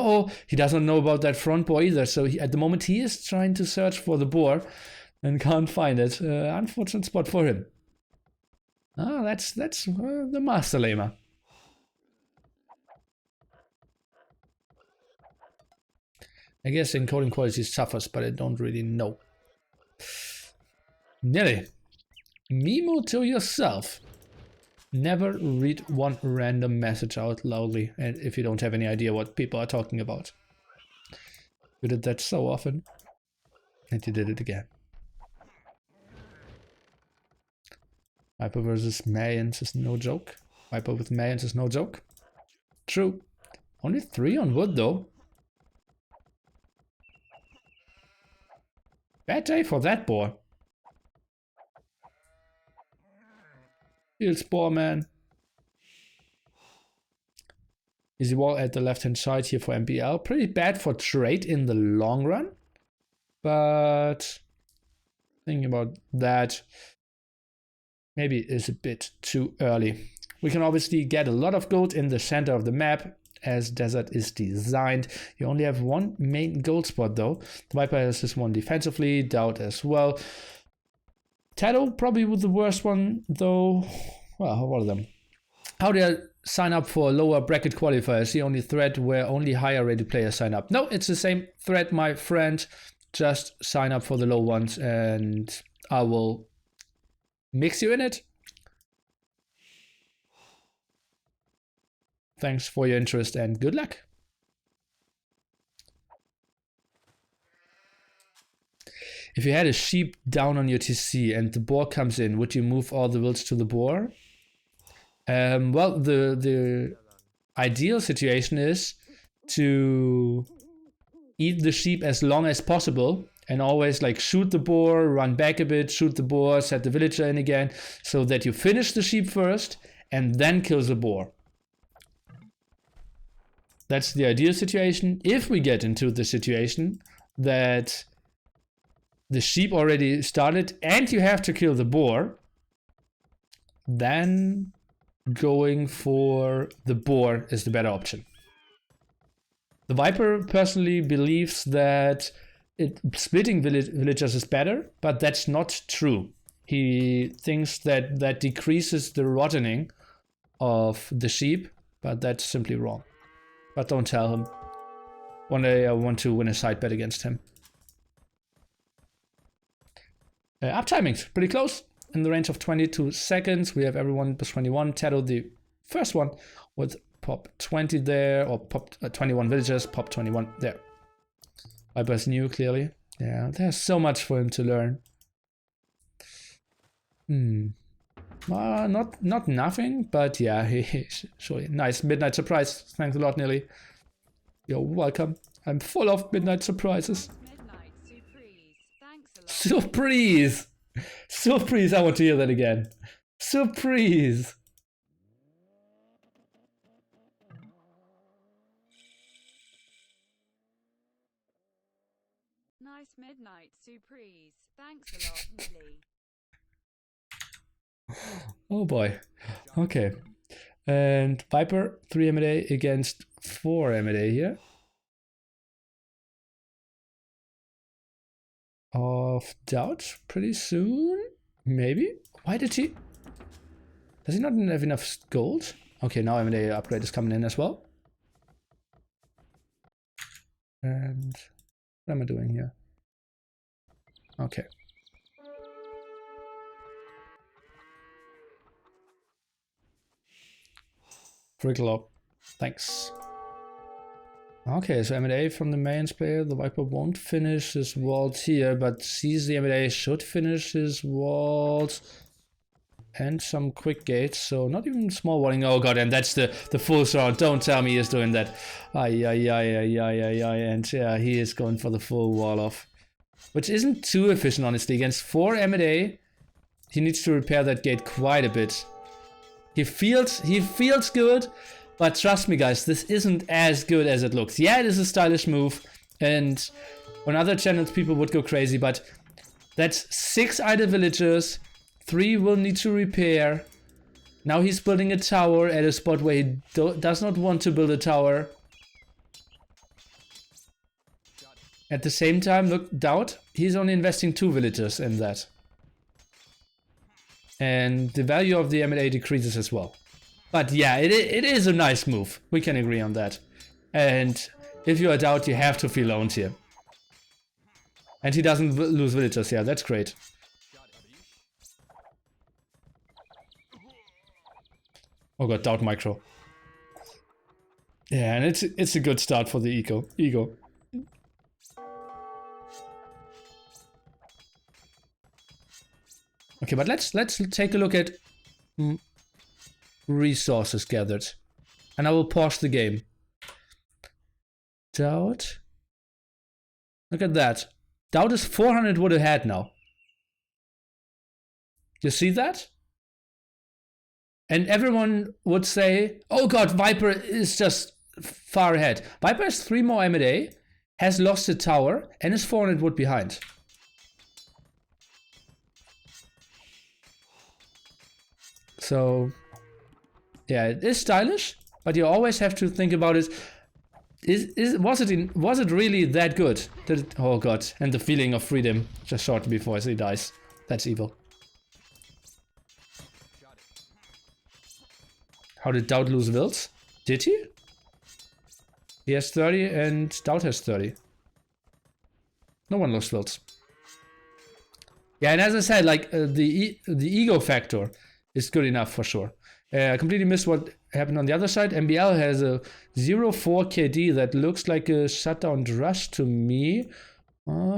he doesn't know about that front boar either. So at the moment he is trying to search for the boar and can't find it. Unfortunate spot for him. That's the master lamer. I guess encoding quality suffers, but I don't really know. Nelly, memo to yourself. Never read one random message out loudly, and if you don't have any idea what people are talking about. You did that so often, and you did it again. Viper versus Mayans is no joke. Viper with Mayans is no joke. True. Only 3 on wood though. Bad day for that boar. Heal Spore Man. Easy wall at the left hand side here for MbL. Pretty bad for trade in the long run. But thinking about that, maybe it's a bit too early. We can obviously get a lot of gold in the center of the map as Desert is designed. You only have 1 main gold spot though. The Viper has this one defensively, DauT as well. TaToH probably with the worst one though. Well, what are them? How they are sign up for a lower bracket qualifier. It's the only thread where only higher rated players sign up. No, it's the same thread, my friend. Just sign up for the low ones and I will mix you in it. Thanks for your interest and good luck. If you had a sheep down on your TC and the boar comes in, would you move all the wilds to the boar? Well, the ideal situation is to eat the sheep as long as possible and always like shoot the boar, run back a bit, shoot the boar, set the villager in again, so that you finish the sheep first and then kill the boar. That's the ideal situation. If we get into the situation that the sheep already started and you have to kill the boar, then going for the boar is the better option. The Viper personally believes that splitting villagers is better, but that's not true. He thinks that that decreases the rotting of the sheep, but that's simply wrong. But don't tell him. One day I want to win a side bet against him. Up timings, pretty close. In the range of 22 seconds. We have everyone plus 21. TaToH, the first one, with pop 20 there, or pop 21 villagers, pop 21 there. Viper's new, clearly. Yeah, there's so much for him to learn. Not nothing, but yeah, surely. Nice midnight surprise. Thanks a lot, Nilly. You're welcome. I'm full of midnight surprises. Surprise! Surprise! I want to hear that again. Surprise! Nice midnight surprise. Thanks a lot, Millie. Oh boy. Okay. And Viper, 3 MbL against 4 MbL here. Of DauT pretty soon, maybe. Why did he? Does he not have enough gold? Okay, now MbL upgrade is coming in as well. And what am I doing here? Okay. Frickle up. Thanks. Okay, so MbL from the mains player. The Viper won't finish his walls here, but sees the MbL should finish his walls and some quick gates. So not even small walling. Oh god, and that's the full round. Don't tell me he's doing that. And yeah, he is going for the full wall off, which isn't too efficient, honestly. Against 4 MbL, he needs to repair that gate quite a bit. He feels good. But trust me guys, this isn't as good as it looks. Yeah, it is a stylish move, and on other channels people would go crazy, but that's 6 idle villagers, 3 will need to repair. Now he's building a tower at a spot where he does not want to build a tower. At the same time, look, DauT, he's only investing 2 villagers in that. And the value of the MbL decreases as well. But yeah, it is a nice move. We can agree on that. And if you're a DauT, you have to feel owned here. And he doesn't lose villagers. Yeah, that's great. Oh god, DauT micro. Yeah, and it's a good start for the ego. Okay, but let's take a look at resources gathered, and I will pause the game. DauT, look at that. DauT is 400 wood ahead now. You see that? And everyone would say, oh god, Viper is just far ahead. Viper has 3 more MbL, has lost the tower, and is 400 wood behind. So yeah, it is stylish, but you always have to think about it. Was it really that good? Oh god, and the feeling of freedom just short before he dies. That's evil. How did DauT lose wills? Did he? He has 30 and DauT has 30. No one lost wills. Yeah, and as I said, like the ego factor is good enough for sure. I completely missed what happened on the other side. MbL has a 0.4 KD that looks like a shutdown rush to me.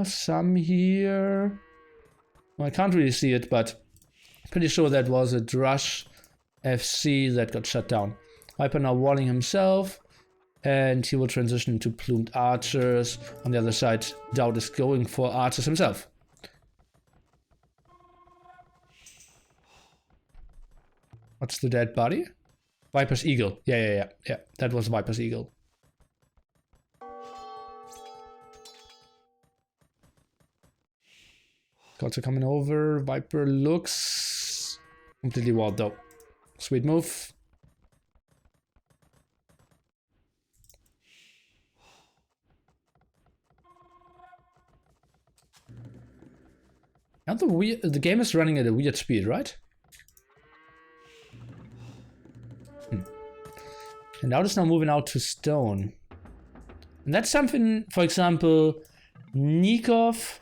Some here. Well, I can't really see it, but pretty sure that was a Drush FC that got shut down. Viper now walling himself, and he will transition into plumed archers. On the other side, DauT is going for archers himself. What's the dead body? Viper's Eagle. Yeah. That was Viper's Eagle. Gods are coming over. Viper looks completely walled though. Sweet move. Now the game is running at a weird speed, right? And DauT is now moving out to stone. And that's something, for example, Nikov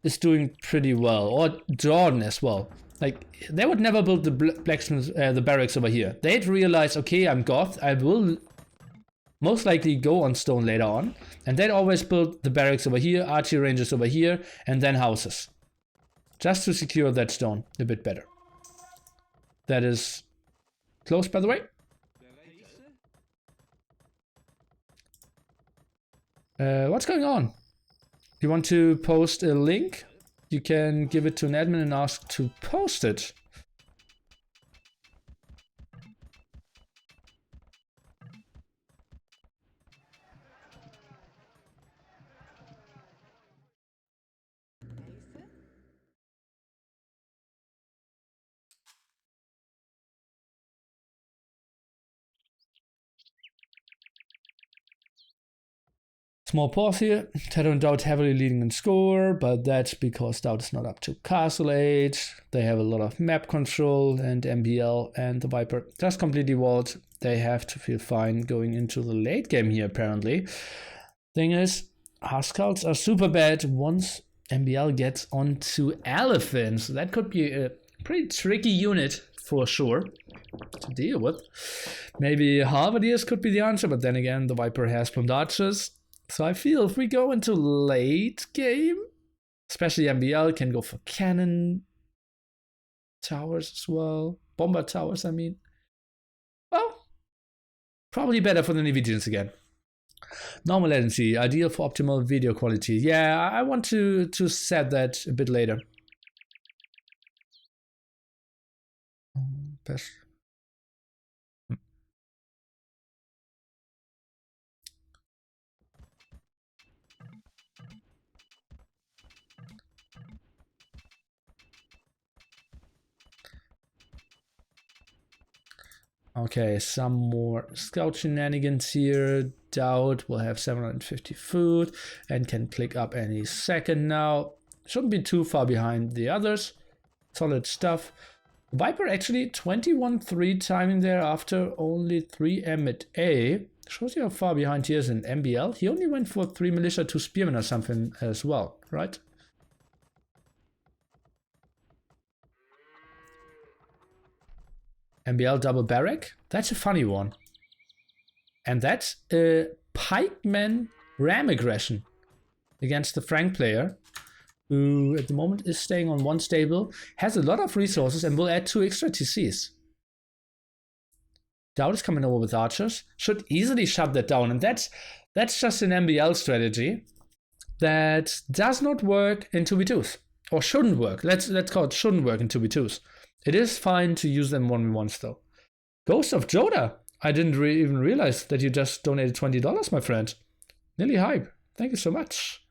is doing pretty well, or Jordan as well. Like, they would never build the blacksmith, the barracks over here. They'd realize, okay, I'm goth, I will most likely go on stone later on, and they'd always build the barracks over here, archery ranges over here, and then houses. Just to secure that stone a bit better. That is close, by the way. What's going on? You want to post a link? You can give it to an admin and ask to post it. Small pause here. TaToH and DauT heavily leading in score, but that's because DauT is not up to Castle Age. They have a lot of map control, and MbL and the Viper just completely walled. They have to feel fine going into the late game here, apparently. Thing is, Huskarls are super bad once MbL gets onto elephants. That could be a pretty tricky unit for sure to deal with. Maybe halberdiers could be the answer, but then again, the Viper has plumed archers. So I feel if we go into late game, especially MbL can go for cannon towers as well. Bomber towers, I mean. Well, probably better for the Norwegians again. Normal latency, ideal for optimal video quality. Yeah, I want to set that a bit later. Best. Okay, some more scout shenanigans here. DauT will have 750 food and can click up any second now. Shouldn't be too far behind the others. Solid stuff. Viper actually 21-3 timing there after only 3 M at A. Shows you how far behind he is in MbL. He only went for 3 militia, 2 spearmen or something as well, right? MbL double barrack? That's a funny one. And that's a pikeman ram aggression against the Frank player, who at the moment is staying on 1 stable, has a lot of resources and will add 2 extra TCs. DauT is coming over with archers, should easily shut that down, and that's just an MbL strategy that does not work in 2v2s, or shouldn't work. Let's call it shouldn't work in 2v2s. It is fine to use them 1v1s though. Ghost of Joda, I didn't even realize that you just donated $20, my friend. Nearly hype. Thank you so much.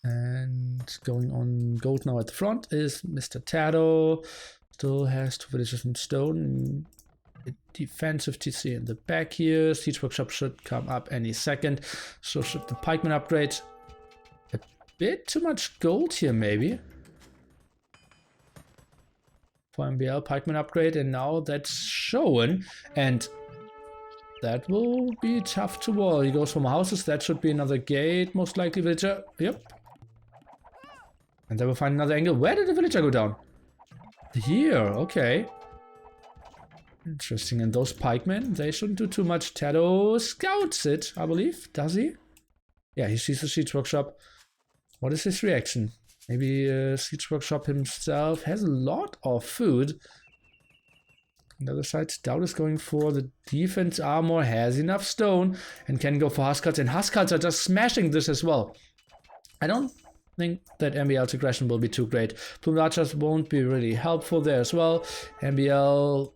And going on gold now at the front is Mr. TaToH. Still has 2 villages in stone. defensive TC in the back here. Siege Workshop should come up any second. So should the pikeman upgrade. A bit too much gold here, maybe. For MbL pikeman upgrade, and now that's shown. And that will be tough to wall. He goes from houses. That should be another gate, most likely, villager. Yep. And then we'll find another angle. Where did the villager go down? Here, okay. Interesting. And those pikemen, they shouldn't do too much. TaToH scouts it, I believe. Does he? Yeah, he sees the Siege Workshop. What is his reaction? Maybe Siege Workshop himself has a lot of food. On the other side, DauT is going for the defense armor, has enough stone, and can go for Huskarls. And Huskarls are just smashing this as well. I don't think that MbL's aggression will be too great. Plumed Archers won't be really helpful there as well. MbL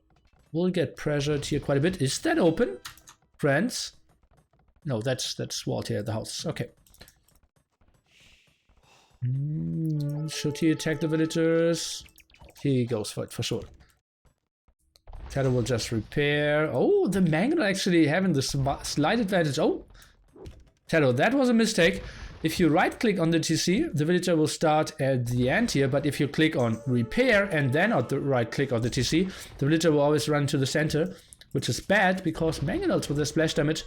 will get pressured here quite a bit. Is that open, friends? No, that's walled here at the house. Okay. Should he attack the villagers? He goes for it for sure. TaToH will just repair. Oh, the Mangonel actually having the slight advantage. Oh, TaToH, that was a mistake. If you right click on the TC, the villager will start at the end here, but if you click on repair and then on the right click on the TC, the villager will always run to the center, which is bad because Mangonels with their splash damage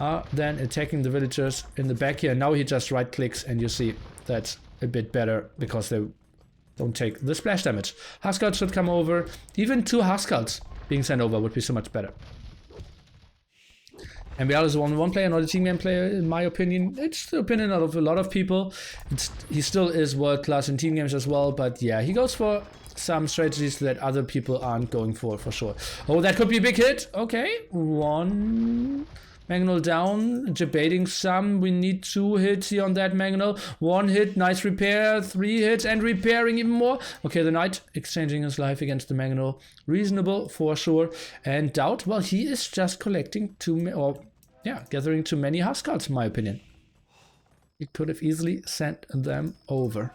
are then attacking the villagers in the back here. Now he just right clicks and you see that's a bit better because they don't take the splash damage. Huskarls should come over. Even 2 Huskarls being sent over would be so much better. MbL is a 1v1 player, not a team game player, in my opinion. It's the opinion of a lot of people. He still is world class in team games as well, but yeah, he goes for some strategies that other people aren't going for sure. Oh, that could be a big hit. Okay, 1 Mangonel down, debating some. We need 2 hits here on that Mangonel. 1 hit, nice repair. 3 hits and repairing even more. Okay, the knight exchanging his life against the Mangonel. Reasonable for sure. And DauT, well, he is just collecting gathering too many Huskarls, in my opinion. He could have easily sent them over.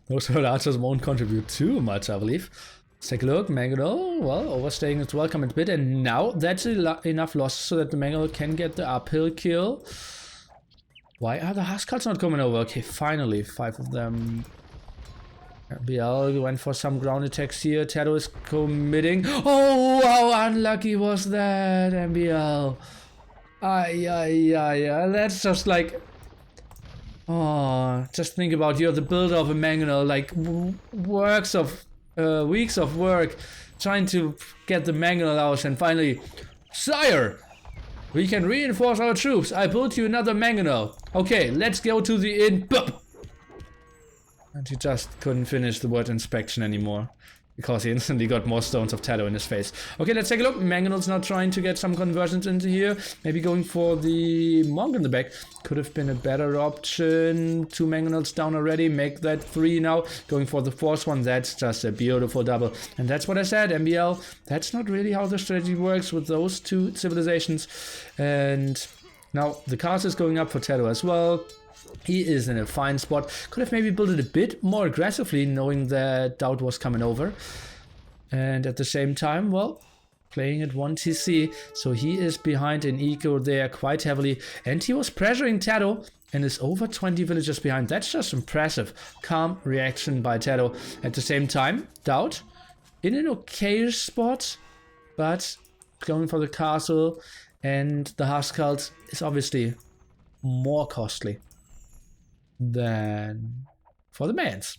Those hurt archers won't contribute too much, I believe. Let's take a look. Mangonel, well, overstaying its welcome a bit, and now that's enough loss so that the Mangonel can get the uphill kill. Why are the Huskarls not coming over? Okay, finally, 5 of them. MbL went for some ground attacks here. TaToH is committing. Oh, how unlucky was that, MbL? That's just like... Oh, just think about you're the builder of a Mangonel, like weeks of work trying to get the Mangonel out, and finally, Sire, we can reinforce our troops. I built you another Mangonel. Okay, let's go to the inn. And he just couldn't finish the word inspection anymore because he instantly got more stones of TaToH in his face. Okay, let's take a look. Mangonel's now trying to get some conversions into here. Maybe going for the monk in the back could have been a better option. 2 Mangonels down already. Make that 3 now. Going for the 4th one. That's just a beautiful double. And that's what I said, MbL. That's not really how the strategy works with those 2 civilizations. And now the castle is going up for TaToH as well. He is in a fine spot. Could have maybe built it a bit more aggressively, knowing that DauT was coming over. And at the same time, well, playing at 1 TC. So he is behind in eco there quite heavily. And he was pressuring TaToH and is over 20 villagers behind. That's just impressive. Calm reaction by TaToH. At the same time, DauT in an okay spot, but going for the castle and the Huskarls is obviously more costly than for the mans.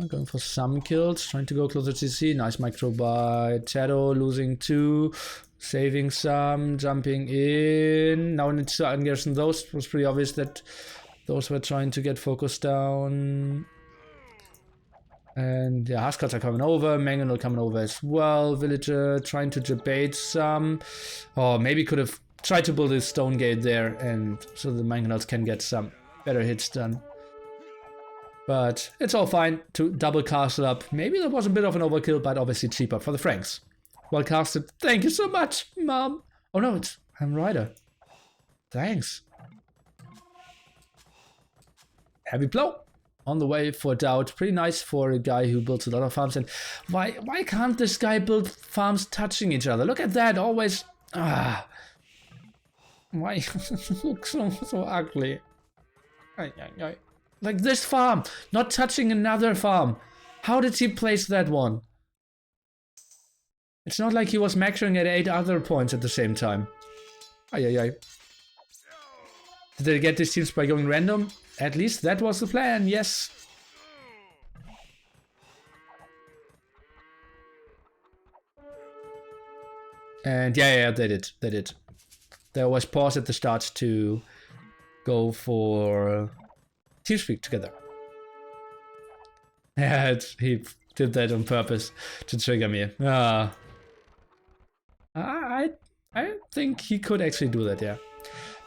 Going for some kills, trying to go closer to CC. Nice micro by TaToH, losing 2, saving some, jumping in. Now in the garrison, those it was pretty obvious that those were trying to get focused down. And yeah, Huskarls are coming over, Mangonel coming over as well. Villager trying to debate some. Or maybe could have tried to build a stone gate there, and so the Mangonels can get some better hits done. But it's all fine to double castle up. Maybe that was a bit of an overkill, but obviously cheaper for the Franks. Well casted. Thank you so much, Mom. Oh no, it's Ryder. Thanks. Heavy blow. On the way for DauT. Pretty nice for a guy who builds a lot of farms. And why can't this guy build farms touching each other? Look at that. Always. Why it looks so ugly? Like this farm, not touching another farm. How did he place that one? It's not like he was maxing at 8 other points at the same time. Did they get these teams by going random? At least that was the plan, yes. And yeah, they did. There was pause at the start to go for TeamSpeak together. Yeah, he did that on purpose to trigger me. I think he could actually do that, yeah.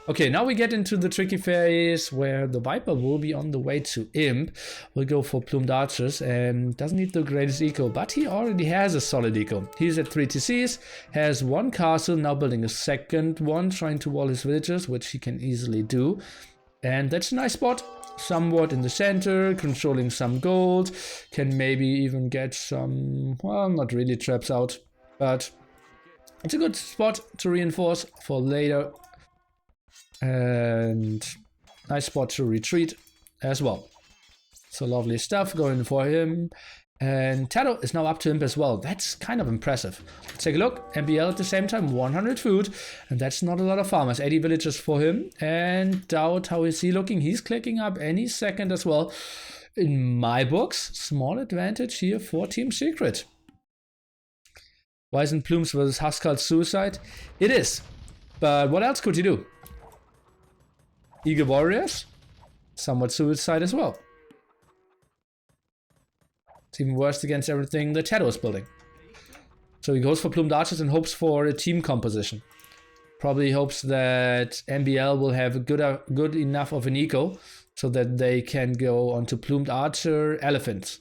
Okay, now we get into the tricky phase where the Viper will be on the way to Imp. We'll go for Plumed Archers and doesn't need the greatest eco, but he already has a solid eco. He's at 3 TCs, has 1 castle, now building a second one, trying to wall his villagers, which he can easily do. And that's a nice spot. Somewhat in the center, controlling some gold, can maybe even get some, well, not really traps out, but it's a good spot to reinforce for later. And nice spot to retreat as well. So lovely stuff going for him. And TaToH is now up to Imp as well. That's kind of impressive. Let's take a look. MbL at the same time, 100 food. And that's not a lot of farmers. 80 villagers for him. And DauT, how is he looking? He's clicking up any second as well. In my books, small advantage here for Team Secret. Why isn't Plumes versus Huskal suicide? It is. But what else could he do? Eagle Warriors? Somewhat suicide as well. It's even worse against everything the TaToH is building. So he goes for Plumed Archers and hopes for a team composition. Probably hopes that MbL will have good enough of an eco so that they can go onto Plumed Archer Elephants.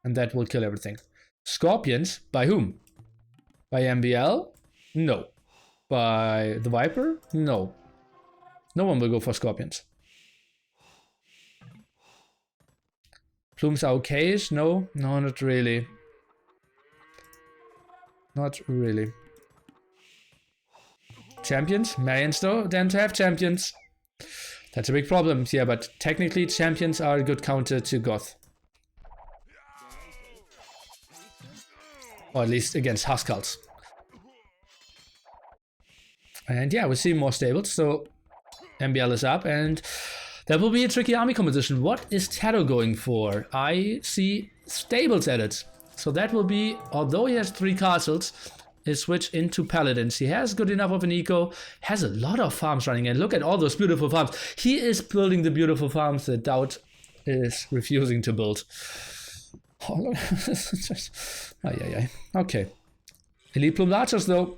And that will kill everything. Scorpions? By whom? By MbL? No. By the Viper? No. No one will go for Scorpions. Plumes are okayish? No, not really. Not really. Champions? Marians though, tend to have champions. That's a big problem. Yeah, but technically champions are a good counter to Goth. Or at least against Huskals. And yeah, we see more stables, so MbL is up, and that will be a tricky army composition. What is TaToH going for? I see stables at it. So that will be, although he has 3 castles, a switch into paladins. He has good enough of an eco, has a lot of farms running, and look at all those beautiful farms. He is building the beautiful farms that DauT is refusing to build. Oh, okay. Elite Plumed Archers though.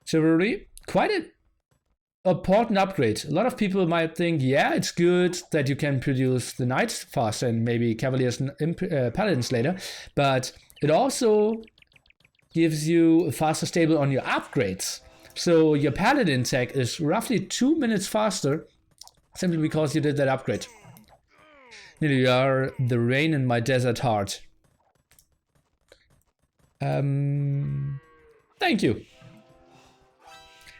Chivalry, quite an important upgrade. A lot of people might think, yeah, it's good that you can produce the knights faster and maybe cavaliers and paladins later, but it also gives you a faster stable on your upgrades. So your paladin tech is roughly 2 minutes faster simply because you did that upgrade. You are the rain in my desert heart. Thank you.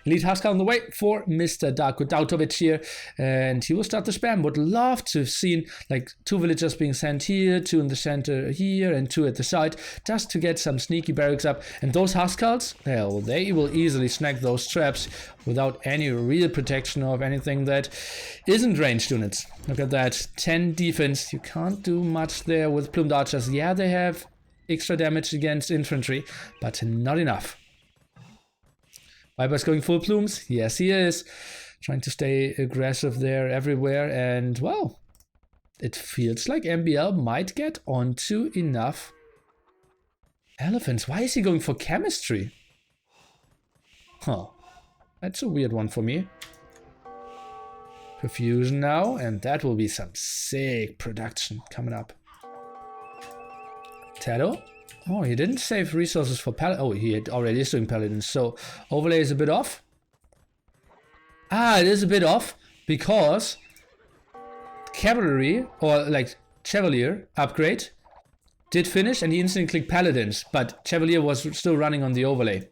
Elite Huskal on the way for Mr. Darko Dautovic here, and he will start the spam. Would love to have seen like 2 villagers being sent here, 2 in the center here, and 2 at the side, just to get some sneaky barracks up. And those Huskals, well, they will easily snag those traps without any real protection of anything that isn't ranged units. Look at that, 10 defense. You can't do much there with Plumed Archers. Yeah, they have extra damage against infantry, but not enough. Viper's going full plumes. Yes, he is. Trying to stay aggressive there everywhere. And, well, it feels like MbL might get onto enough elephants. Why is he going for chemistry? Huh. That's a weird one for me. Perfusion now, and that will be some sick production coming up. TaToH? Oh, he didn't save resources for Paladin. Oh, he already is doing Paladins, so overlay is a bit off. Ah, it is a bit off because Cavalry, or like Chevalier upgrade, did finish and he instantly clicked Paladins, but Chevalier was still running on the overlay.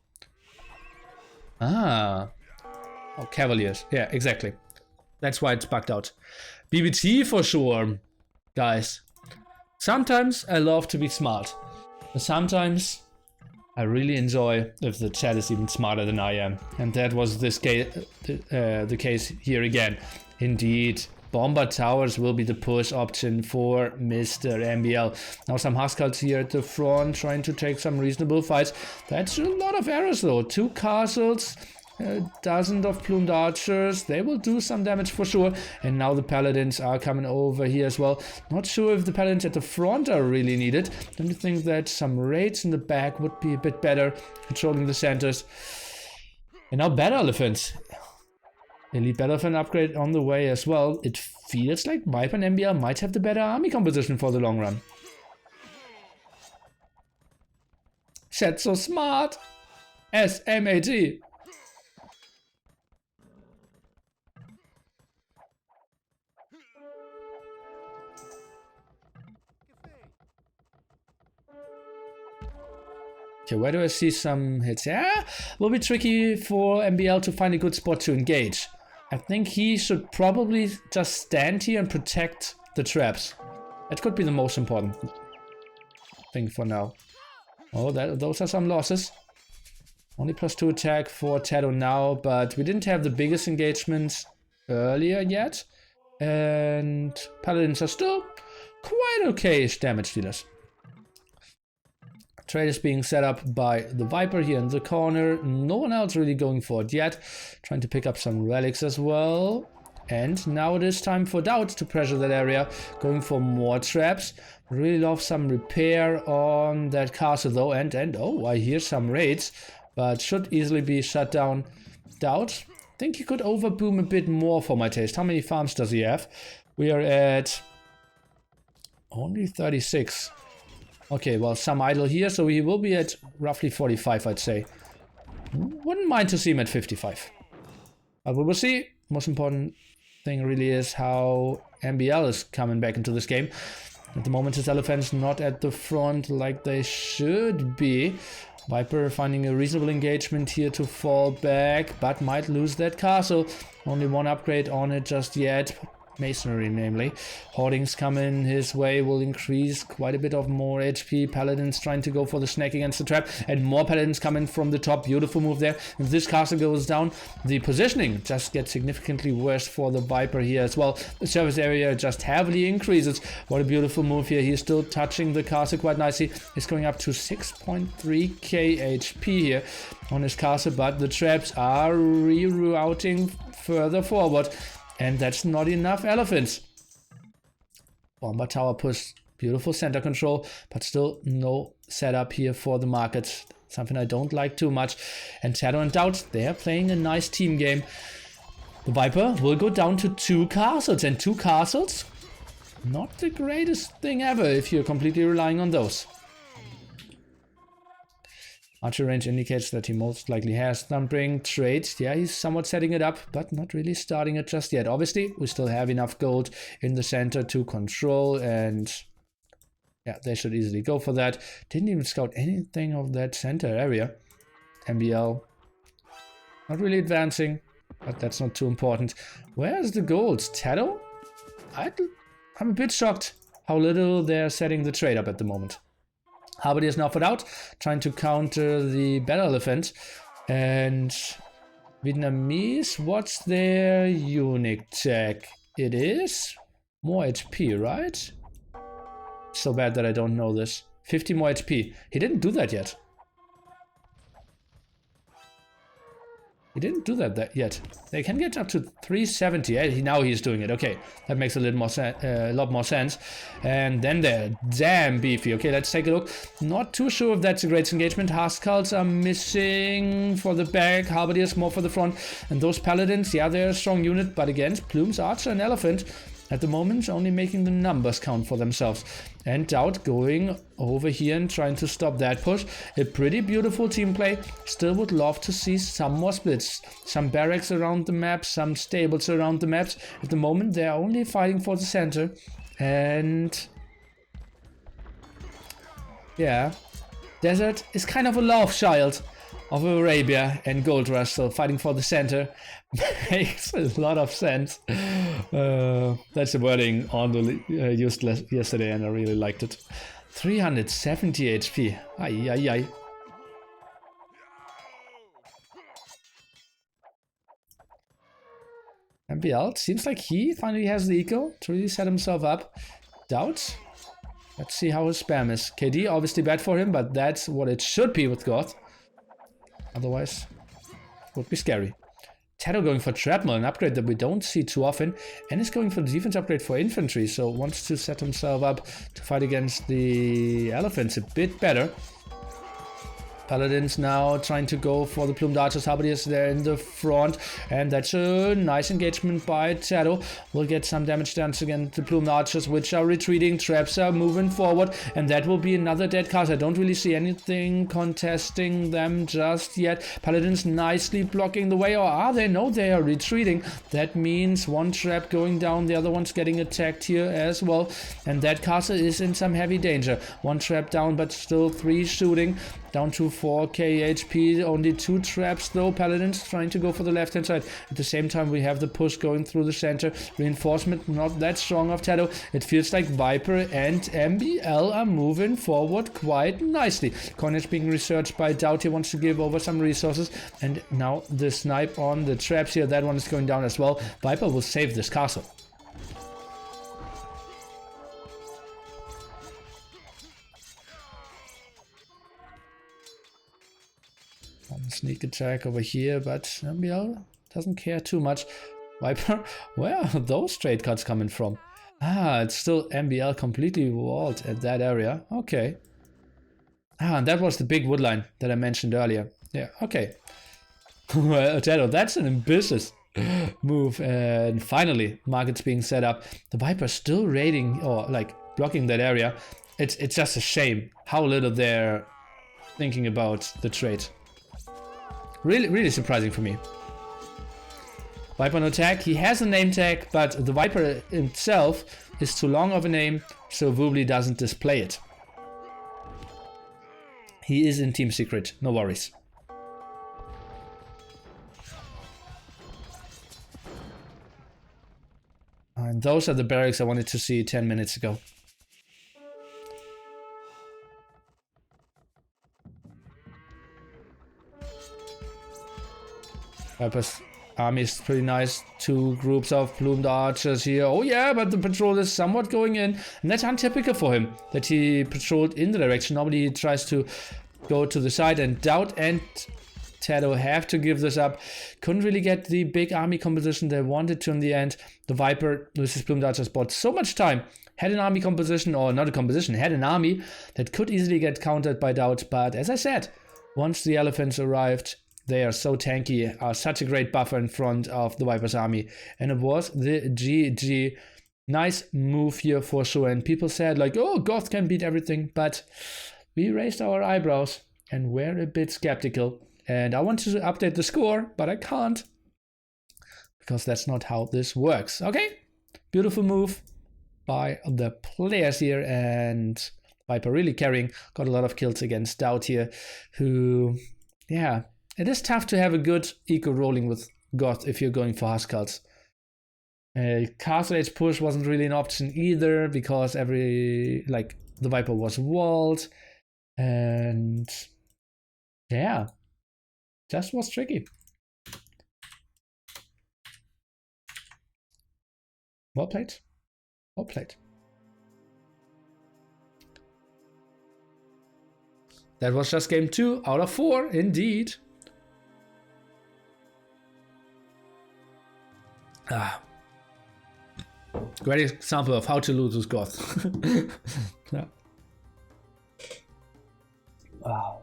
Ah. Oh, Cavaliers. Yeah, exactly. That's why it's bugged out. BBT for sure, guys. Sometimes I love to be smart. But sometimes I really enjoy if the chat is even smarter than I am. And that was the case here again. Indeed. Bomber towers will be the push option for Mr. MbL. Now some Huskals here at the front trying to take some reasonable fights. That's a lot of arrows though. 2 castles. A dozen of plumed archers, they will do some damage for sure. And now the paladins are coming over here as well. Not sure if the paladins at the front are really needed. Don't you think that some raids in the back would be a bit better, controlling the centers? And now Battle Elephants. Elite Battle Elephant upgrade on the way as well. It feels like Viper and MbL might have the better army composition for the long run. Chat so smart. SMAT. Okay, where do I see some hits? Yeah, will be tricky for MbL to find a good spot to engage. I think he should probably just stand here and protect the traps. That could be the most important thing for now. Oh, those are some losses. Only +2 attack for TaToH now, but we didn't have the biggest engagements earlier yet. And Paladins are still quite okay-ish damage dealers. Trade is being set up by the Viper here in the corner. No one else really going for it yet. Trying to pick up some relics as well. And now it is time for DauT to pressure that area. Going for more traps. Really love some repair on that castle though. And oh, I hear some raids. But should easily be shut down. DauT. I think he could overboom a bit more for my taste. How many farms does he have? We are at only 36. Okay, well, some idle here, so he will be at roughly 45, I'd say. Wouldn't mind to see him at 55. But we will see. Most important thing really is how MbL is coming back into this game. At the moment, his elephants not at the front like they should be. Viper finding a reasonable engagement here to fall back, but might lose that castle. Only one upgrade on it just yet. Masonry, namely. Hoardings coming his way will increase quite a bit of more HP. Paladins trying to go for the snake against the trap, and more paladins coming from the top. Beautiful move there. If this castle goes down, the positioning just gets significantly worse for the Viper here as well. The surface area just heavily increases. What a beautiful move here. He's still touching the castle quite nicely. He's going up to 6.3k HP here on his castle, but the traps are rerouting further forward. And that's not enough elephants. Bomber tower push. Beautiful center control, but still no setup here for the market. Something I don't like too much. And TaToH and DauT, they are playing a nice team game. The Viper will go down to 2 castles. And 2 castles? Not the greatest thing ever if you're completely relying on those. Archer range indicates that he most likely has thumping trades. Yeah, he's somewhat setting it up, but not really starting it just yet. Obviously, we still have enough gold in the center to control, and yeah, they should easily go for that. Didn't even scout anything of that center area. MbL not really advancing, but that's not too important. Where's the gold? TaToH? I'm a bit shocked how little they're setting the trade up at the moment. Harvard is now put out, trying to counter the Battle Elephant. And Vietnamese, what's their unique tech? It is more HP, right? So bad that I don't know this. 50 more HP. He didn't do that yet. He didn't do that yet. They can get up to 370. Now he's doing it. Okay, that makes a lot more sense. And then they're damn beefy. Okay, let's take a look. Not too sure if that's a great engagement. Huskarls are missing for the back. Halberdiers more for the front. And those paladins, yeah, they're a strong unit. But against Plumes, Archer, and Elephant, at the moment, only making the numbers count for themselves. And DauT going over here and trying to stop that push. A pretty beautiful team play. Still would love to see some more splits. Some barracks around the map, some stables around the maps. At the moment, they're only fighting for the center. And yeah, Desert is kind of a love child of Arabia, and Gold Rush, so fighting for the center makes a lot of sense. That's the wording on used yesterday, and I really liked it. 370 HP. Ay, ay, ay. MbL seems like he finally has the eco to really set himself up. DauT. Let's see how his spam is. KD obviously bad for him, but that's what it should be with God. Otherwise, it would be scary. TaToH going for Trapmill, an upgrade that we don't see too often, and is going for the defense upgrade for infantry, so wants to set himself up to fight against the elephants a bit better. Paladins now trying to go for the Plumed Archers. Halberdiers there in the front, and that's a nice engagement by TaToH. We'll get some damage done against the Plumed Archers, which are retreating. Traps are moving forward, and that will be another dead cast. I don't really see anything contesting them just yet. Paladins nicely blocking the way, or are they? No, they are retreating. That means one trap going down, the other one's getting attacked here as well, and that castle is in some heavy danger. One trap down, but still 3 shooting. Down to 4k HP, only 2 traps though. Paladins trying to go for the left hand side. At the same time, we have the push going through the center. Reinforcement not that strong of TaToH. It feels like Viper and MbL are moving forward quite nicely. Coinage being researched by DauT. He wants to give over some resources. And now the snipe on the traps here. That one is going down as well. Viper will save this castle. Sneak attack over here, but MbL doesn't care too much. Viper, where are those trade cards coming from? Ah, it's still MbL completely walled at that area. Okay. Ah, and that was the big woodline that I mentioned earlier. Yeah, okay. Well, TaToH, that's an ambitious move. And finally, markets being set up. The Viper still raiding, or like blocking that area. It's just a shame how little they're thinking about the trade. Really surprising for me. Viper no tag. He has a name tag, but the Viper itself is too long of a name, so Woobly doesn't display it. He is in Team Secret, no worries. And those are the barracks I wanted to see 10 minutes ago. Viper's army is pretty nice. 2 groups of plumed archers here. Oh yeah, but the patrol is somewhat going in. And that's untypical for him, that he patrolled in the direction. Normally he tries to go to the side, and DauT and TaToH have to give this up. Couldn't really get the big army composition they wanted to in the end. The Viper with his plumed archers bought so much time. Had an army composition, or not a composition, had an army that could easily get countered by DauT. But as I said, once the elephants arrived, they are so tanky, are such a great buffer in front of the Viper's army. And it was the GG. Nice move here for sure. And people said like, oh, Goth can beat everything. But we raised our eyebrows and were a bit skeptical. And I wanted to update the score, but I can't. Because that's not how this works. Okay, beautiful move by the players here. And Viper really carrying. Got a lot of kills against DauT here. Who, yeah. It is tough to have a good eco rolling with Goth if you're going for Huskarls. Castle Age push wasn't really an option either, because the Viper was walled. And yeah, just was tricky. Well played. Well played. That was just game 2 out of 4, indeed. Great example of how to lose with Goth. Yeah. Wow.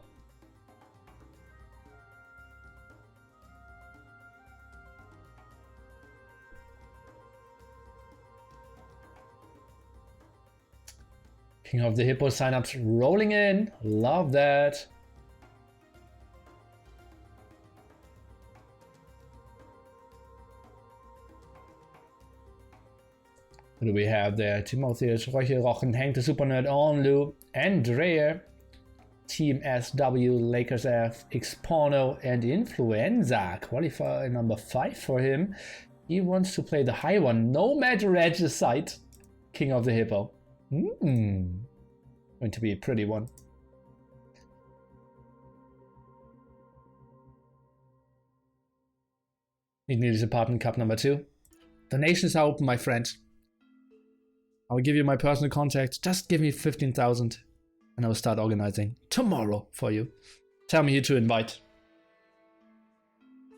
King of the Hippo signups rolling in. Love that. What do we have there? Timotheus, Rochen, Hank the Super Nerd, Onlu, Andrea, Team SW, Lakers F, Xporno, and Influenza. Qualifier number 5 for him. He wants to play the high one, no matter Edge's side. King of the Hippo. Going to be a pretty one. Ignity's apartment cup number 2. Donations are open, my friend. I will give you my personal contact. Just give me 15,000 and I will start organizing tomorrow for you. Tell me who to invite.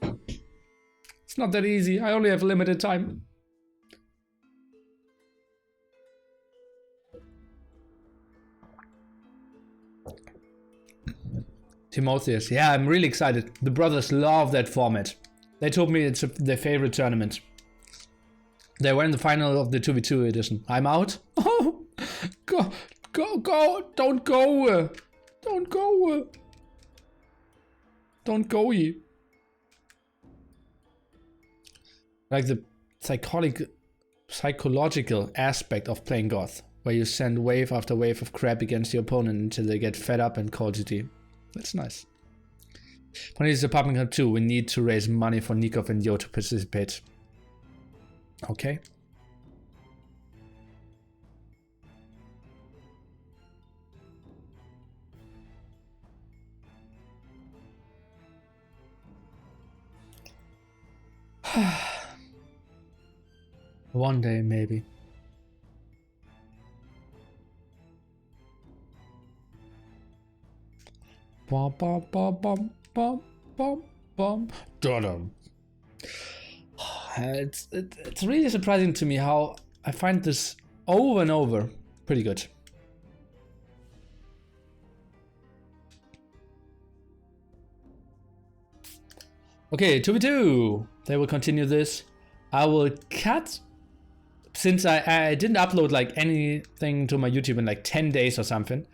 It's not that easy. I only have limited time. Timotheus. Yeah, I'm really excited. The brothers love that format. They told me it's their favorite tournament. They were in the final of the 2v2 edition. I'm out. Oh, go, don't go. Don't go. Don't go. Like the psychological aspect of playing Goth, where you send wave after wave of crap against your opponent until they get fed up and call GG. That's nice. Pony's apartment cup 2. We need to raise money for Nikov and Yo to participate. Okay. One day, maybe. Bum bum bum bum bum bum bum. Dum. It's really surprising to me how I find this over and over pretty good. Okay, 2v2. They will continue this. I will cut, since I didn't upload like anything to my YouTube in like 10 days or something,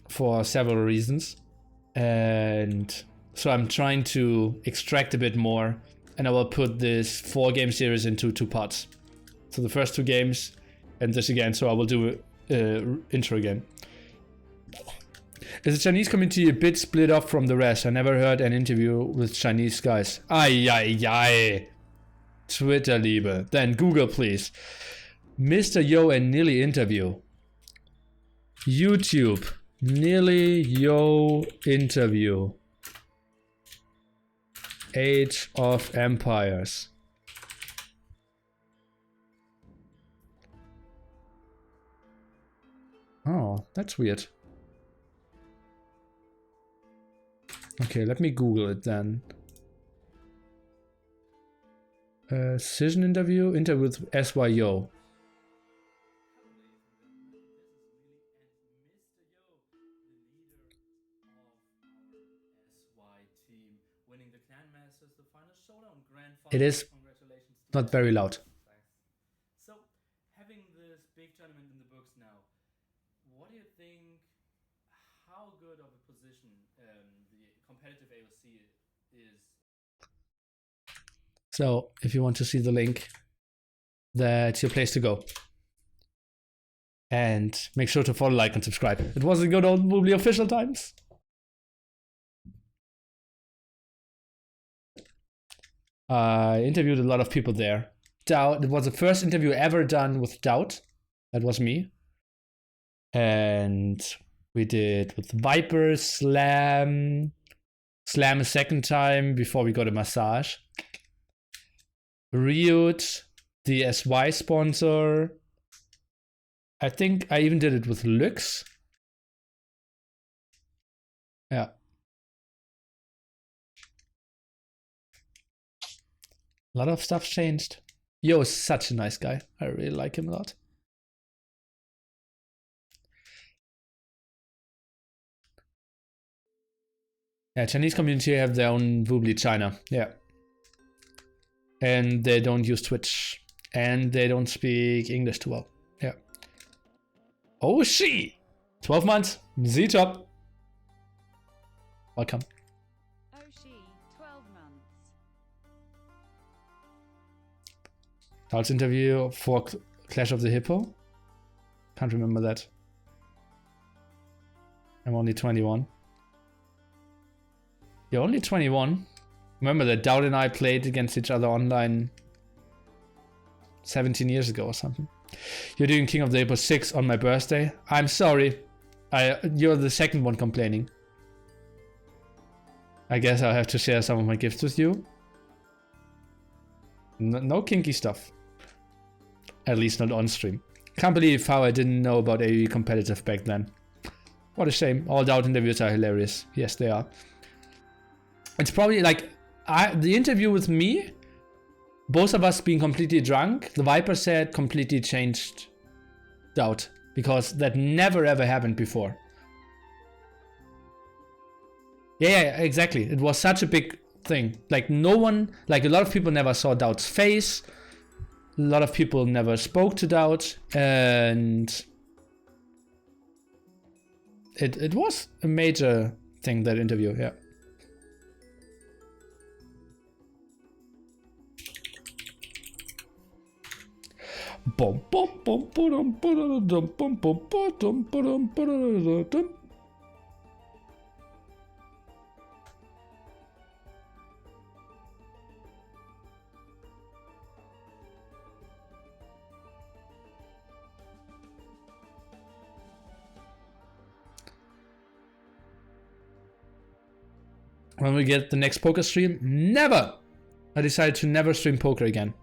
for several reasons, and so I'm trying to extract a bit more, and I will put this 4-game series into 2 parts. So the first 2 games and this again, so I will do intro again. Is the Chinese community a bit split off from the rest? I never heard an interview with Chinese guys. Ai. Twitter, Liebe. Then Google, please. Mr. Yo and Nilly interview. YouTube. Nilly Yo interview. Age of Empires. Oh, that's weird. Okay, let me Google it then. Session interview with SYO. It is not very loud. So, having this big tournament in the books now, what do you think, how good of a position the competitive AOC is? So, if you want to see the link, that's your place to go. And make sure to follow, like, and subscribe. It was a good old Woobly official times. I interviewed a lot of people there. DauT, it was the first interview ever done with DauT. That was me. And we did with Viper, Slam a second time before we got a massage. Ryut, the SY sponsor. I think I even did it with Lux. Yeah. A lot of stuff changed. Yo is such a nice guy. I really like him a lot. Yeah, Chinese community have their own Woobly China. Yeah. And they don't use Twitch. And they don't speak English too well. Yeah. Oh, she! 12 months. Z-Top. Welcome. Oh, she, 12 months. DauT's interview for Clash of the Hippo. Can't remember that. I'm only 21. You're only 21? Remember that DauT and I played against each other online 17 years ago or something. You're doing King of the Hippo 6 on my birthday. I'm sorry. You're the second one complaining. I guess I'll have to share some of my gifts with you. No kinky stuff. At least not on stream. Can't believe how I didn't know about AoE competitive back then. What a shame. All DauT interviews are hilarious. Yes, they are. It's probably like the interview with me, both of us being completely drunk, TheViper said completely changed DauT, because that never ever happened before. Yeah, exactly. It was such a big thing. Like no one, like a lot of people never saw DauT's face. A lot of people never spoke to DauT, and it was a major thing, that interview, yeah. When we get the next poker stream, never! I decided to never stream poker again.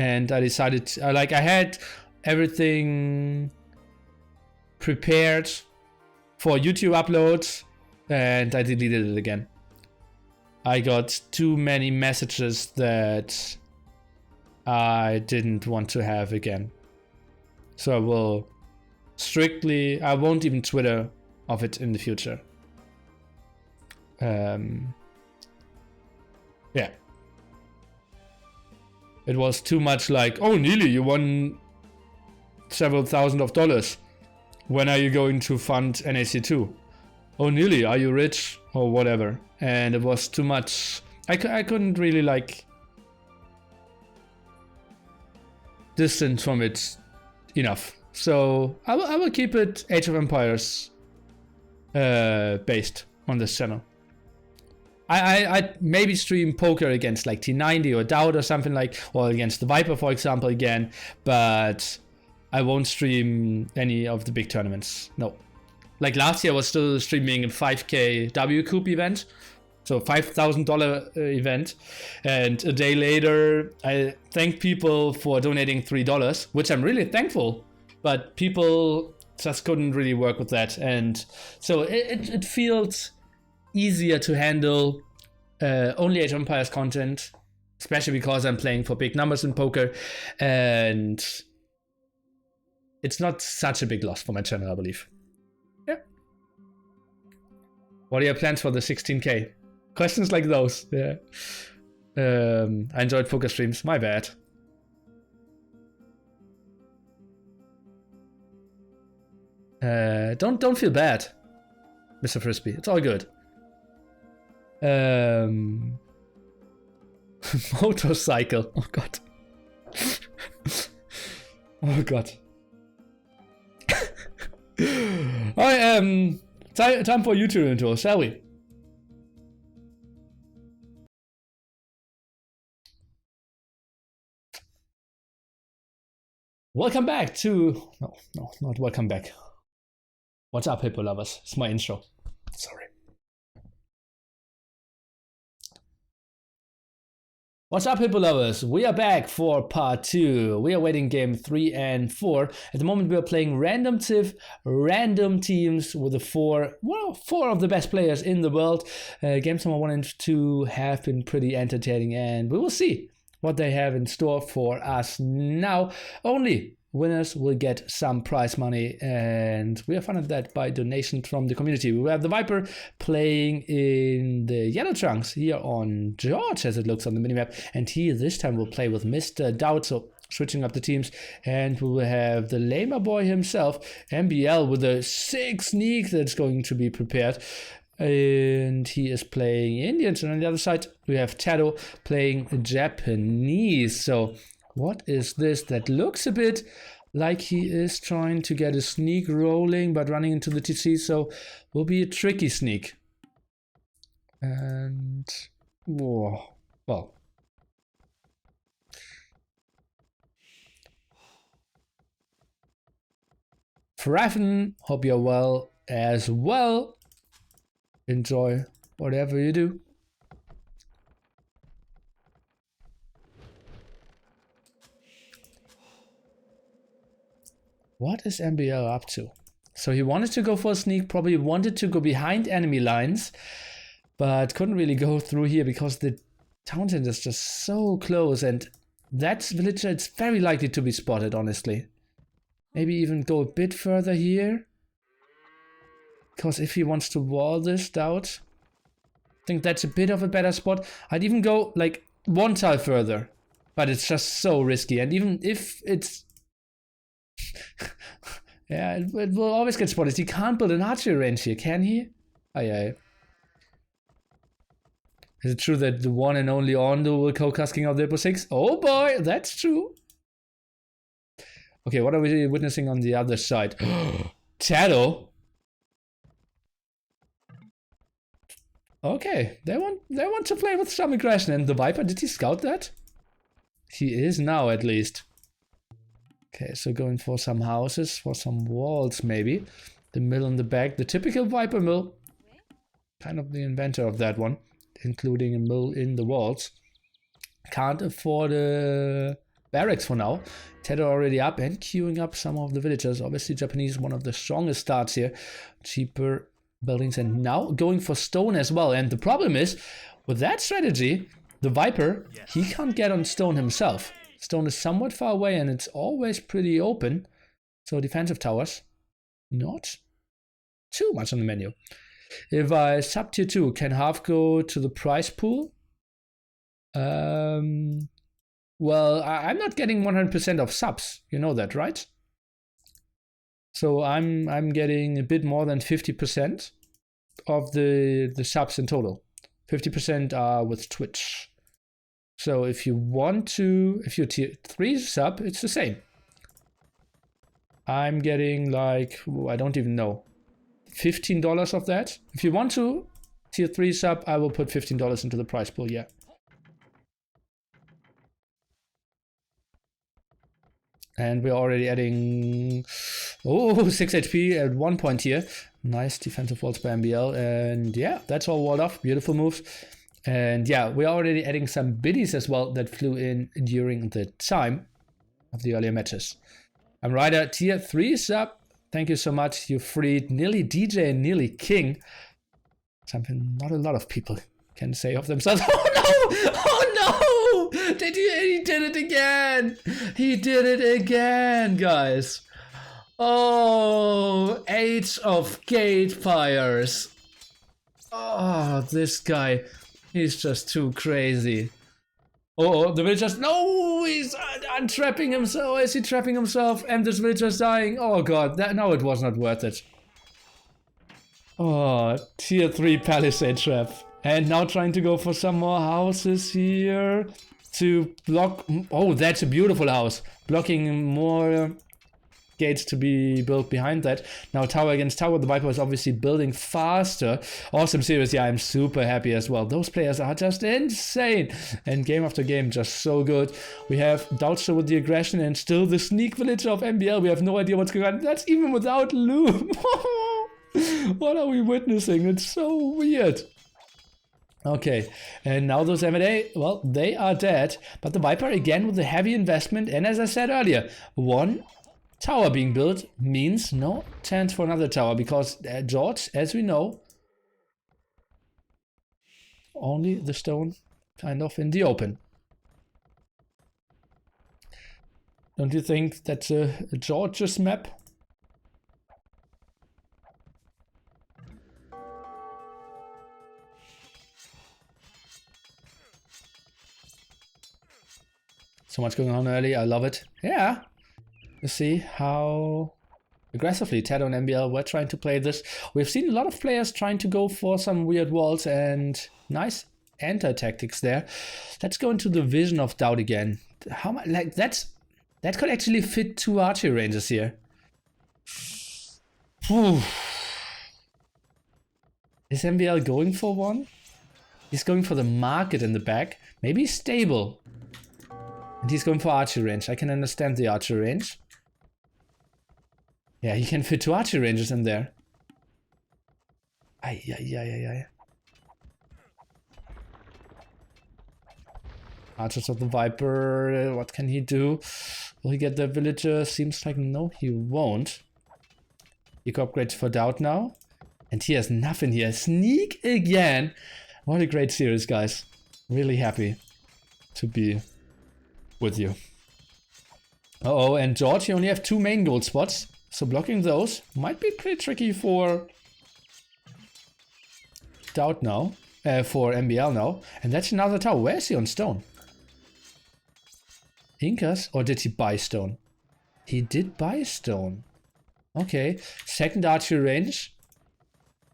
And I decided, I had everything prepared for YouTube uploads, and I deleted it again. I got too many messages that I didn't want to have again. So I will strictly, I won't even Twitter of it in the future. Yeah. It was too much like, oh, Neely, you won several thousand of dollars. When are you going to fund NAC2? Oh, Neely, are you rich? Or whatever. And it was too much. I couldn't really like distance from it enough. So I will keep it Age of Empires based on this channel. I maybe stream poker against like T90 or DauT or something like, or against TheViper, for example, again, but I won't stream any of the big tournaments. No. Like last year I was still streaming a 5K W Coupe event, so $5,000 event, and a day later I thanked people for donating $3, which I'm really thankful, but people just couldn't really work with that, and so it feels easier to handle only Age of Empires content, especially because I'm playing for big numbers in poker, and it's not such a big loss for my channel, I believe. Yeah. What are your plans for the 16K? Questions like those. Yeah. I enjoyed poker streams. My bad. Don't feel bad, Mr. Frisbee. It's all good. Motorcycle. Oh god. Oh god. Alright, time for YouTube intro, shall we? Welcome back to... No, not welcome back. What's up, Hippo lovers? It's my intro. Sorry. What's up, Hippo lovers? We are back for part 2. We are waiting game 3 and 4. At the moment we are playing random teams with the four of the best players in the world. Games number 1 and 2 have been pretty entertaining, and we will see what they have in store for us now. Only winners will get some prize money, and we are funded that by donation from the community. We have the Viper playing in the yellow trunks here on George, as it looks on the minimap, and he this time will play with Mr. DauT, so switching up the teams, and we will have the Lamer boy himself, MbL, with a sick sneak that's going to be prepared. And he is playing Indians, and on the other side we have TaToH playing Japanese. So what is this? That looks a bit like he is trying to get a sneak rolling but running into the TC, so will be a tricky sneak. And whoa, well, Fraffen, hope you're well as well. Enjoy whatever you do. What is MbL up to? So he wanted to go for a sneak, probably wanted to go behind enemy lines, but couldn't really go through here because the Townsend is just so close, and that villager, it's very likely to be spotted, honestly. Maybe even go a bit further here. Because if he wants to wall this DauT, I think that's a bit of a better spot. I'd even go like one tile further, but it's just so risky. And even if it's yeah, it will always get spotted. He can't build an archery range here, can he? Oh yeah. Is it true that the one and only Ondo will co-casking out the Hippo 6? Oh boy, that's true. Okay, what are we witnessing on the other side? TaToH. Okay, they want to play with some aggression. And the Viper, did he scout that? He is now, at least. Okay, so going for some houses, for some walls maybe. The mill in the back, the typical Viper mill. Kind of the inventor of that one, including a mill in the walls. Can't afford a barracks for now. TaToH already up and queuing up some of the villagers. Obviously Japanese, one of the strongest starts here. Cheaper buildings, and now going for stone as well. And the problem is, with that strategy, the Viper, he can't get on stone himself. Stone is somewhat far away and it's always pretty open. So defensive towers, not too much on the menu. If I sub tier 2, can half go to the prize pool? Well, I'm not getting 100% of subs. You know that, right? So I'm getting a bit more than 50% of the subs in total. 50% are with Twitch. So if you want to, if you're tier 3 sub, it's the same. I'm getting like, I don't even know, $15 of that. If you want to tier 3 sub, I will put $15 into the prize pool, yeah. And we're already adding 6 HP at one point here. Nice defensive walls by MbL. And yeah, that's all walled off. Beautiful moves. And yeah, we're already adding some biddies as well that flew in during the time of the earlier matches. I'm Ryder, tier 3 sub. Thank you so much. You freed nearly DJ and nearly King. Something not a lot of people can say of themselves. Oh no! Oh no! He did it again! He did it again, guys. Oh, 8 of gate fires. Oh, this guy. He's just too crazy. Oh, the villager's... No! He's untrapping himself. Is he trapping himself? And this villager's dying. Oh god, no, it was not worth it. Oh, tier 3 palisade trap. And now trying to go for some more houses here to block... Oh, that's a beautiful house. Blocking more gates to be built behind that. Now tower against tower. The Viper is obviously building faster. Awesome series. Yeah, I'm super happy as well. Those players are just insane. And game after game, just so good. We have DauT with the aggression and still the sneak villager of MbL. We have no idea what's going on. That's even without loom. What are we witnessing? It's so weird. Okay, and now those M&A, well, they are dead. But the Viper, again, with a heavy investment. And as I said earlier, one tower being built means no chance for another tower. Because George, as we know, only the stone kind of in the open. Don't you think that's a George's map? So much going on early, I love it. Yeah. You see how aggressively TaToH and MbL were trying to play this. We've seen a lot of players trying to go for some weird walls and nice anti-tactics there. Let's go into the vision of DauT again. How much, like, that could actually fit 2 archery ranges here. Whew. Is MbL going for one? He's going for the market in the back. Maybe stable. And he's going for archery range. I can understand the archery range. Yeah, he can fit 2 archery ranges in there. Ay, ay, ay, ay, ay. Archers of the Viper, what can he do? Will he get the villager? Seems like no, he won't. Eco upgrades for DauT now. And he has nothing here. Sneak again. What a great series, guys. Really happy to be with you. Uh-oh, and George, you only have 2 main gold spots. So blocking those might be pretty tricky for DauT now. For MbL now. And that's another tower. Where is he on stone? Incas? Or did he buy stone? He did buy stone. Okay. Second archery range.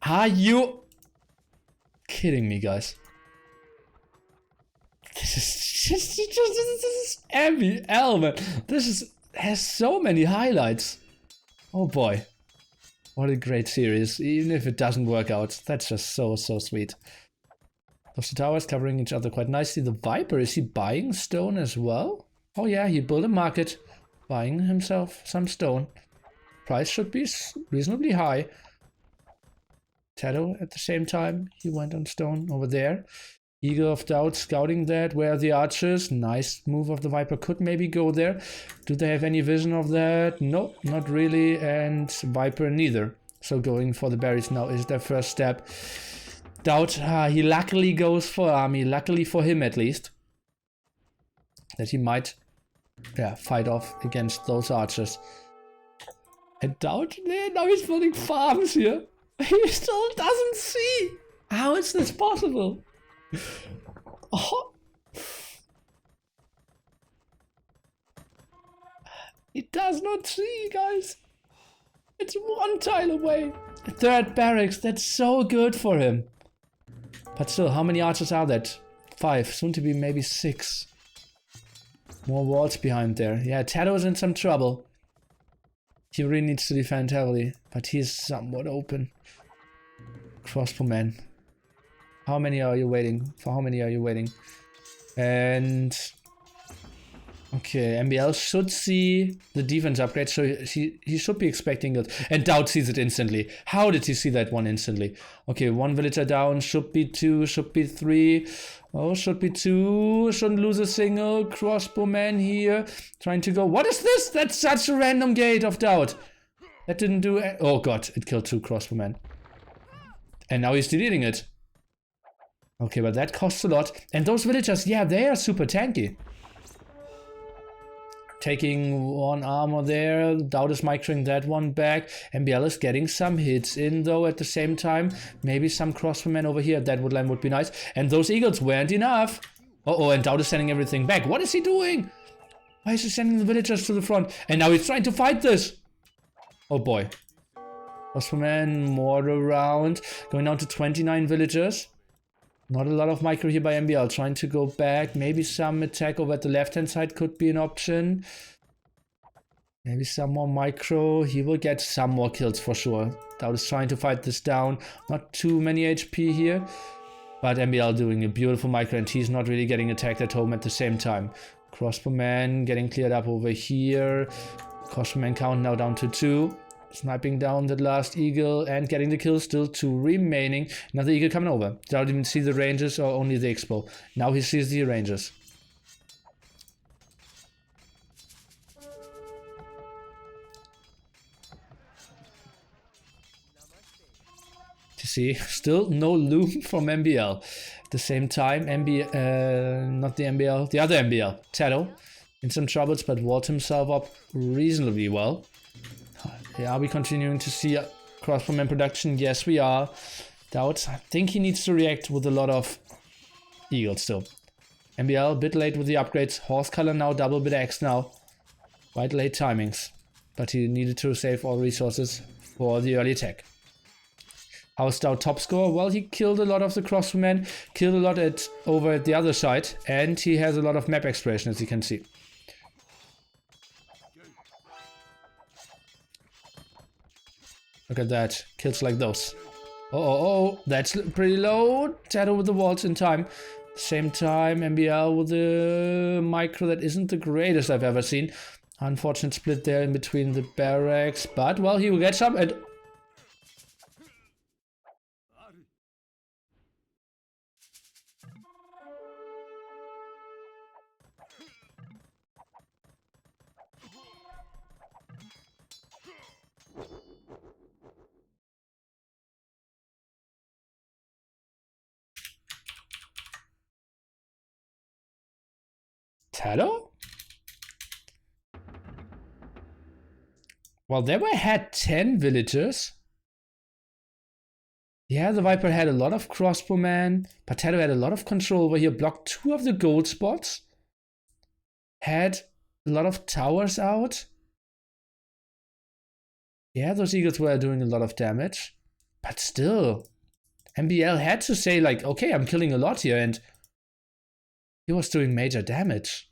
Are you kidding me, guys? This is MbL, man. This has so many highlights. Oh boy. What a great series. Even if it doesn't work out. That's just so sweet. Those two towers covering each other quite nicely. The Viper, is he buying stone as well? Oh yeah, he built a market. Buying himself some stone. Price should be reasonably high. TaToH at the same time. He went on stone over there. Eagle of DauT scouting that. Where are the archers? Nice move of the Viper. Could maybe go there. Do they have any vision of that? No, not really. And Viper neither. So going for the berries now is their first step. DauT, he luckily goes for army. Luckily for him at least. That he might fight off against those archers. And DauT, now he's building farms here. He still doesn't see. How is this possible? Oh. He does not see, guys. It's 1 tile away. Third barracks, that's so good for him. But still, how many archers are that? 5, soon to be maybe 6. More walls behind there. Yeah, TaToH is in some trouble. He really needs to defend heavily, but he's somewhat open. Crossbowman. How many are you waiting? For how many are you waiting? And okay, MbL should see the defense upgrade, so he should be expecting it. And DauT sees it instantly. How did he see that one instantly? Okay, 1 villager down, should be 2, should be 3. Oh, should be 2. Shouldn't lose a single. Crossbowman here, trying to go. What is this? That's such a random gate of DauT. That didn't do. Oh god, it killed 2 crossbowmen. And now he's deleting it. Okay, but that costs a lot. And those villagers, yeah, they are super tanky. Taking 1 armor there. DauT is microing that one back. MbL is getting some hits in though at the same time. Maybe some crossbowmen over here. That woodland would be nice. And those eagles weren't enough. Uh-oh, and DauT is sending everything back. What is he doing? Why is he sending the villagers to the front? And now he's trying to fight this. Oh boy. Crossbowmen, more around. Going down to 29 villagers. Not a lot of micro here by MbL. Trying to go back. Maybe some attack over at the left-hand side could be an option. Maybe some more micro. He will get some more kills for sure. DauT is trying to fight this down. Not too many HP here. But MbL doing a beautiful micro and he's not really getting attacked at home at the same time. Crossbowman getting cleared up over here. Crossbowman count now down to 2. Sniping down the last eagle and getting the kill, still 2 remaining. Another eagle coming over. DauT didn't see the ranges or only the expo. Now he sees the ranges. You see, still no loom from MbL. At the same time, not the MbL, the other MbL, TaToH. in some troubles, but walled himself up reasonably well. Are we continuing to see a crossbowman production? Yes, we are. DauT, I think he needs to react with a lot of eagles still. MbL, a bit late with the upgrades. Horse color now, double bit X now. Quite late timings. But he needed to save all resources for the early attack. How's DauT top score? Well, he killed a lot of the crossbowmen, killed a lot over at the other side, and he has a lot of map exploration, as you can see. Look at that. Kills like those. Oh, that's pretty low. TaToH with the walls in time. Same time, MbL with the micro that isn't the greatest I've ever seen. Unfortunate split there in between the barracks. But, well, he will get some. And TaToH? Well, they had 10 villagers. Yeah, the Viper had a lot of crossbowmen, but TaToH had a lot of control over here. Blocked 2 of the gold spots. Had a lot of towers out. Yeah, those eagles were doing a lot of damage. But still, MbL had to say like, okay, I'm killing a lot here, and he was doing major damage.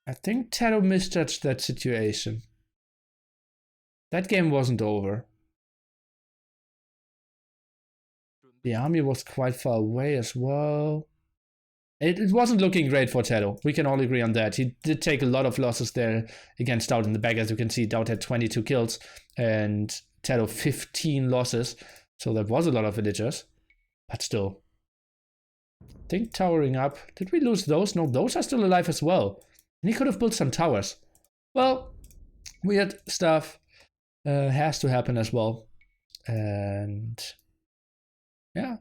I think TaToH misjudged that situation. That game wasn't over. The army was quite far away as well. It wasn't looking great for TaToH. We can all agree on that. He did take a lot of losses there against DauT in the back. As you can see, DauT had 22 kills and TaToH 15 losses. So that was a lot of villagers. But still. I think towering up. Did we lose those? No, those are still alive as well. And he could have built some towers. Well, weird stuff has to happen as well. And yeah.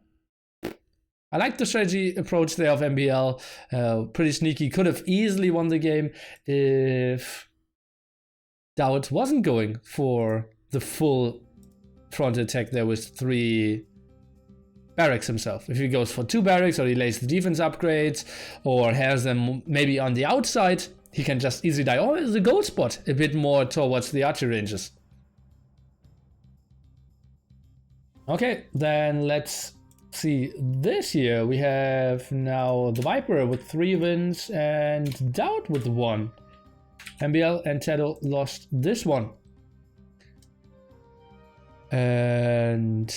I like the strategy approach there of MbL. Pretty sneaky. Could have easily won the game if DauT wasn't going for the full front attack there with 3 barracks himself. If he goes for 2 barracks, or he lays the defense upgrades, or has them maybe on the outside, he can just easily die. Or the gold spot a bit more towards the archery ranges. Okay, then let's see. This year we have now the Viper with 3 wins and DauT with 1. MbL and TaToH lost this one. And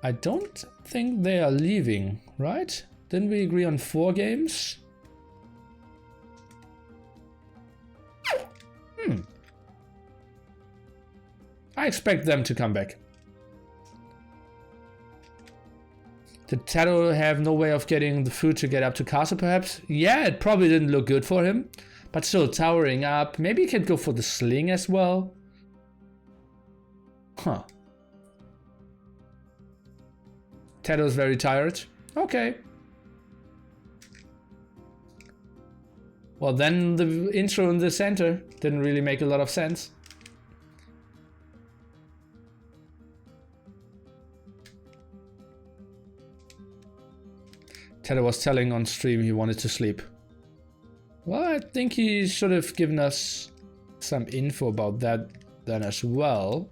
I don't think they are leaving, right? Didn't we agree on 4 games? I expect them to come back. Did TaToH have no way of getting the food to get up to castle perhaps? Yeah, it probably didn't look good for him. But still, towering up. Maybe he can go for the sling as well. Huh. TaToH is very tired. Okay. Well, then the intro in the center didn't really make a lot of sense. TaToH was telling on stream he wanted to sleep. Well, I think he should have given us some info about that then as well.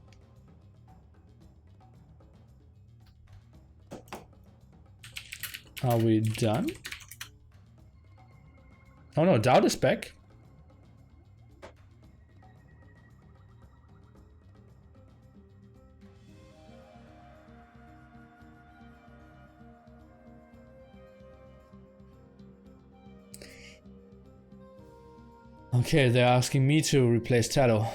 Are we done? Oh no, DauT is back. Okay, they're asking me to replace TaToH.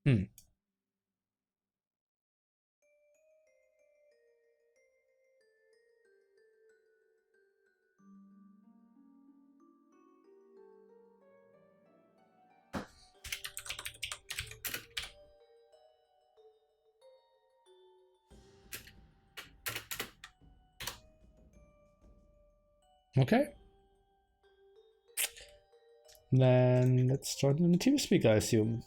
Hmm. Okay. Then let's join in the TeamSpeak, I assume.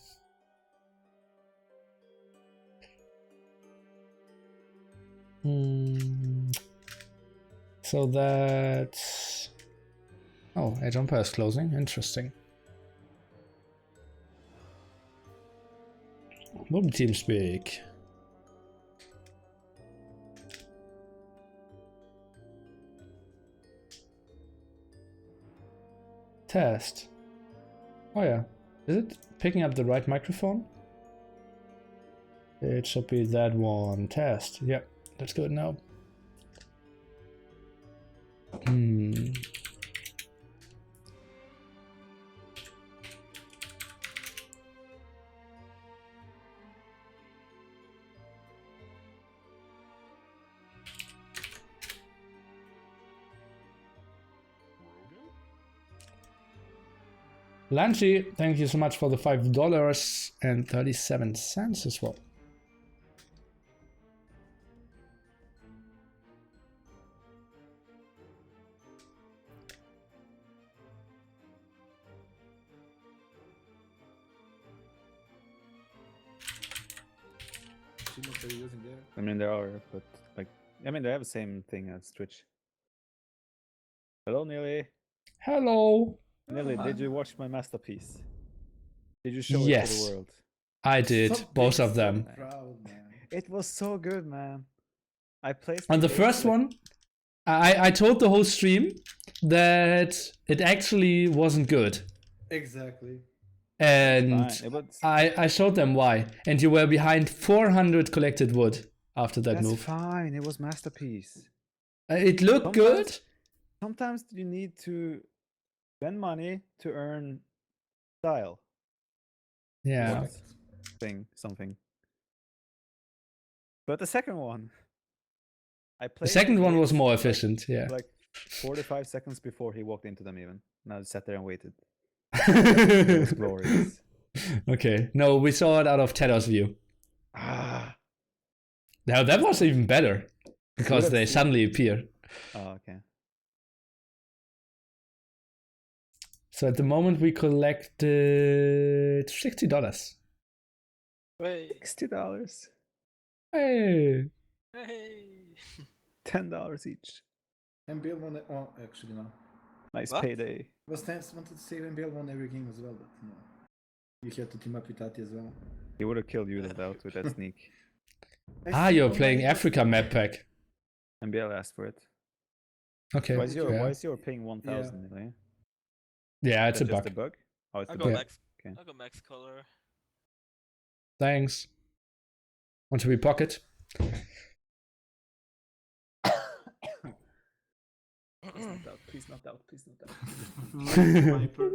So that's... Oh, a jumper is closing. Interesting. What would TeamSpeak? Test. Oh yeah. Is it picking up the right microphone? It should be that one. Test. Yep. That's good now. Lanchi, thank you so much for the $5.37 as well. What are you using there? I mean, there are, but like, I mean, they have the same thing as Twitch. Hello, Neely. Hello. Neely, did man. you watch my masterpiece? Did you show it to Yes, the world? I did. Stop Both being of so them. proud, man. It was so good, man. I placed On the game, first like, one, I told the whole stream that it actually wasn't good. Exactly. And fine. It was, I showed them why. And you were behind 400 collected wood after that that's move. fine. It was masterpiece. It looked good. Sometimes you need to spend money to earn style. Yeah. What? Something. But the second one, I played The second one was games, more like- efficient. Yeah. like 45 seconds before he walked into them even. And I sat there and waited. It was glorious. Okay. No, we saw it out of TaToH's view. Ah. Now that was even better because have they seen- suddenly appear. Oh, okay. So at the moment we collected $60. Wait. $60. Hey. Hey. $10 each. MbL won. Oh, actually no. Nice What? payday. Wanted to say MbL won every game as well, but no. You had to team up with Tati as well. He would have killed you without with that sneak. You're playing Africa map pack. MbL asked for it. Okay. Why is your Yeah, ping 1,000? Really? yeah, it's a Is that bug. just a bug? Oh, it's I'll a go bug. max. Okay. I'll go max color. Thanks. Want to be pocket? Please not doubt. Please not doubt. Please not doubt. Viper.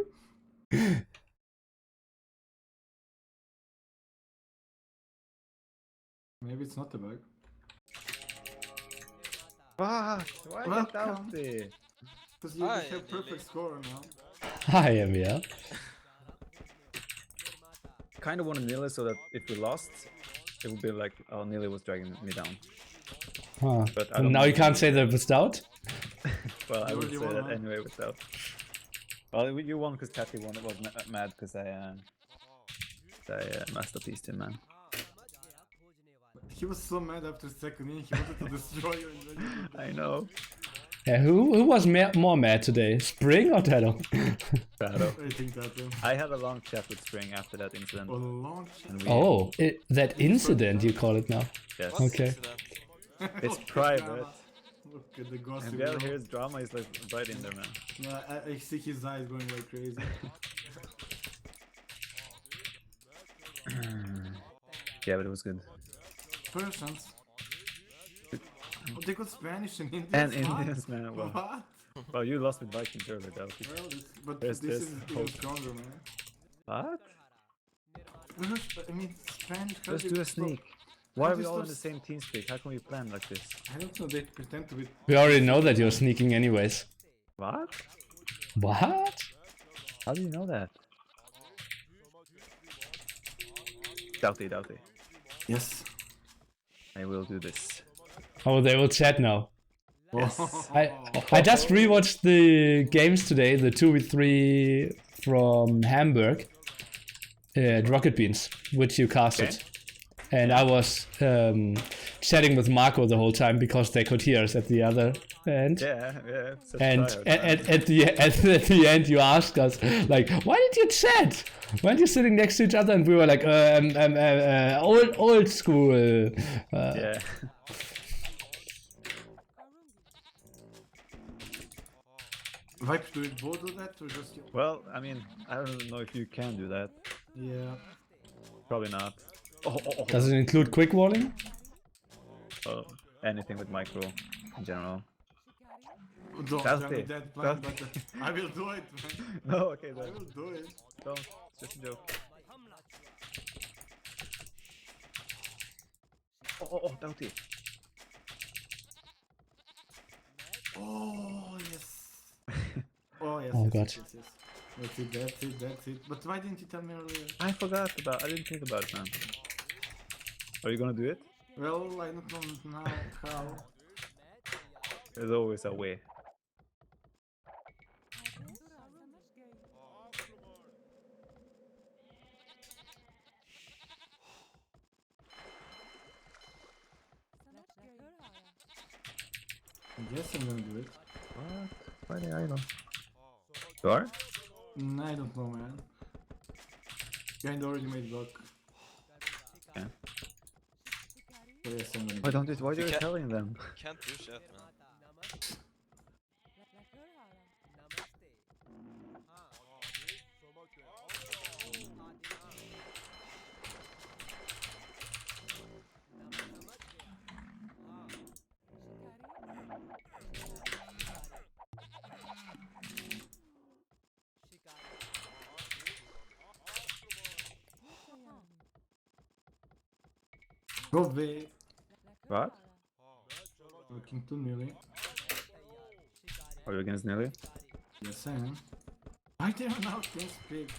Maybe it's not a bug. Fuck! Why Welcome. get doubt it? Because you Hi, have perfect Lily. score now. Hi, MbL. Kind of wanted Nili so that if we lost, it would be like, oh, Nili was dragging me down. Huh. But I And don't now know you can't Nili. say that was doubt? Well, I You would already say won, that man. anyway without. Well, you won because Tati won. It was mad because I masterpieced him, man. He was so mad after second inning, he wanted to destroy you and then you did that. I know. Yeah, who was more mad today? Spring or TaToH? Shadow. I think that I had a long chat with Spring after that incident. a launch. And we, Oh, that incident you call it now. yes. What's Okay. incident? It's Look at private. drama. Look at the gossip. And MbL hears drama, he's like right in there, man. Yeah, I see his eyes going like crazy. Yeah, but it was good. Persians. Oh, they got Spanish and Indians. And What? Indians, man. Well, What? well, you lost with Vikings earlier, though. Well, but There's this this is even hope. stronger, man. What? I mean, strange. How Let's they do a stop- sneak. Why how are we they all in stop- the same team speak? How can we plan like this? I don't know. They pretend to be. We already know that you're sneaking anyways. What? What? How do you know that? DauT. Yes. I will do this. Oh, they will chat now. Yes. I just rewatched the games today, the 2v3 from Hamburg at Rocket Beans, which you casted. Okay. And I was chatting with Marco the whole time because they could hear us at the other end. Yeah. Such And tryhard, man. at the end, you asked us like, "Why did you chat? Weren't you sitting next to each other?" And we were like, old school." Yeah. Viper, do you both do that or just you? Well, I mean, I don't know if you can do that. Yeah. Probably not. Does it include quick walling? Oh, anything with micro in general. Don't That's tell me it. that plan, That's but I will do it, man. No, okay, I then. will do it. Don't. It's just a joke. DauT. Oh yes. Oh yes. Oh, yes, God. Yes. That's it. But why didn't you tell me earlier? I didn't think about it, man. Are you gonna do it? Well, I don't know now how. There's always a way. I guess I'm gonna do it. What? Why the island? You are? I don't know, man. Kinda already made luck. Yeah. So yes, I'm gonna Why do don't it? Why are you can't- telling them? Can't do shit, man. Go away. What? Looking too nearly. Are you against Nelly? Yes, I am. Why they are now this big?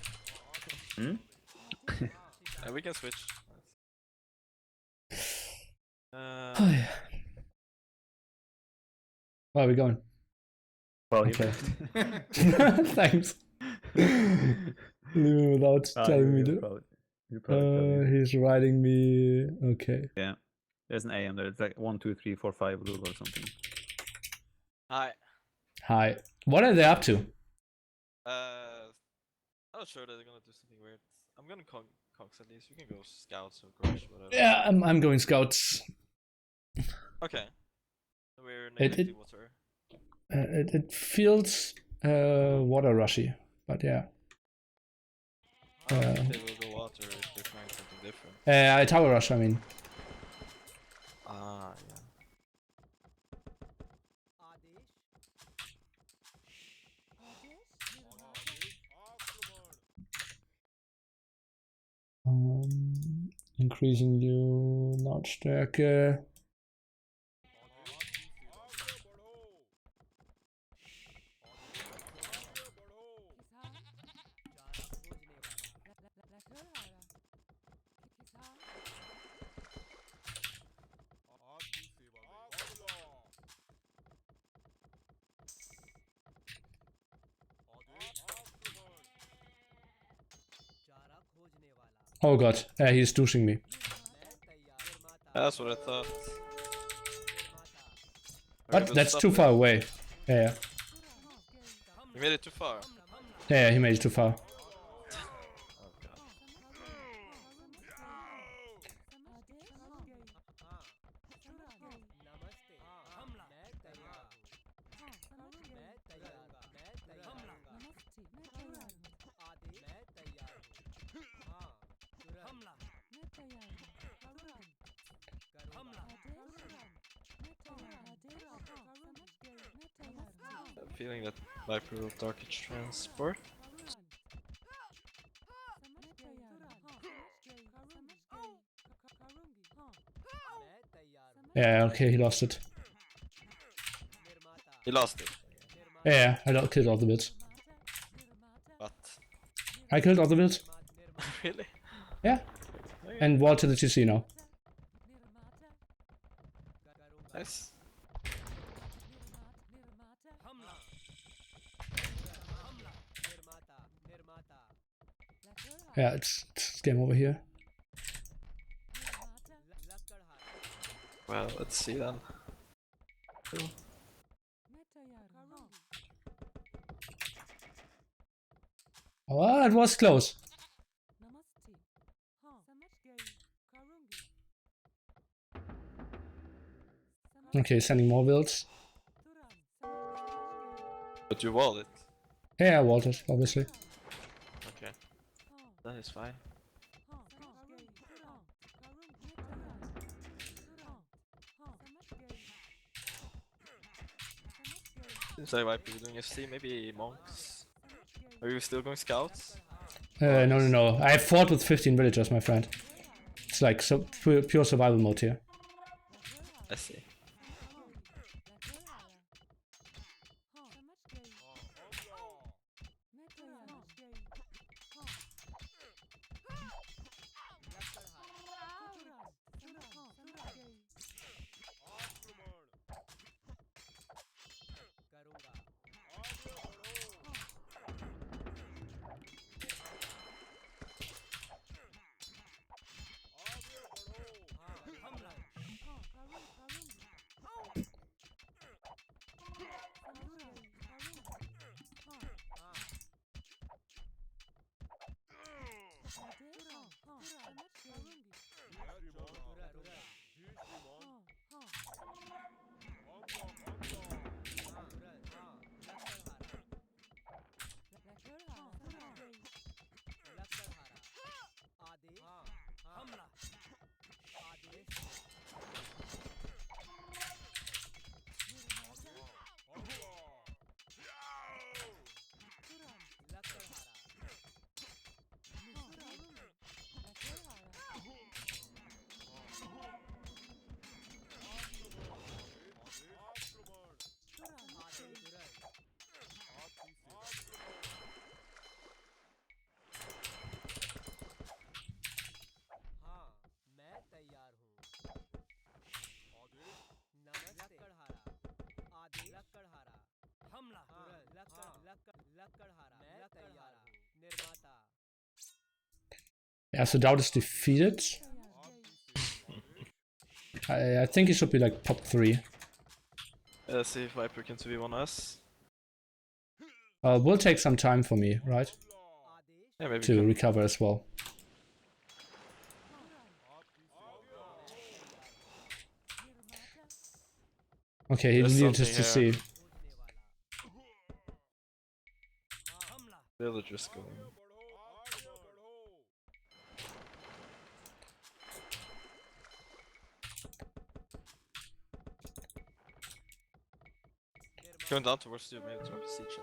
Hmm? We can switch. Where are we going? Well, he Okay. left. Thanks. Leave him without telling me to. You probably tell me. He's writing me. Okay. Yeah. There's an AM there. It's like 1, 2, 3, 4, 5 rule or something. Hi. Hi. What are they up to? I'm not sure that they're gonna do something weird. I'm gonna Cox at least. You can go scouts or crush, whatever. Yeah, I'm going scouts. Okay. We're It- neglecting water. It feels water rushy, but yeah. I don't think they will go water if they're trying something different. Tower rush. I mean. Ah, yeah. Increasing you Lautstärke. Oh god, he's douching me. That's what I thought. But Okay, that's stop too it. far away. Yeah, You made it too far. yeah, he made it too far. Oh god. I'm feeling that Viper will target transport. Yeah, okay, he lost it. He lost it. Yeah, killed all the builds. But I killed all the builds. really? Yeah. Okay. And wall to the TC now. Nice. Yeah, it's game over here. Well, let's see then. Oh, it was close. Okay, sending more builds. But you walled it. Yeah, I walled it, obviously. Okay. That is fine. Since I might be doing FC, maybe monks. Are you still going scouts? No. I fought with 15 villagers, my friend. It's like so pure survival mode here. I see. Yeah, so DauT is defeated. I think he should be like top 3. Let's see if Viper can 2v1 us. Will take some time for me, right? Yeah, maybe To we can. recover as well. Okay, he There's needed something to see. Villagers going. Going down towards you, maybe drop a siege.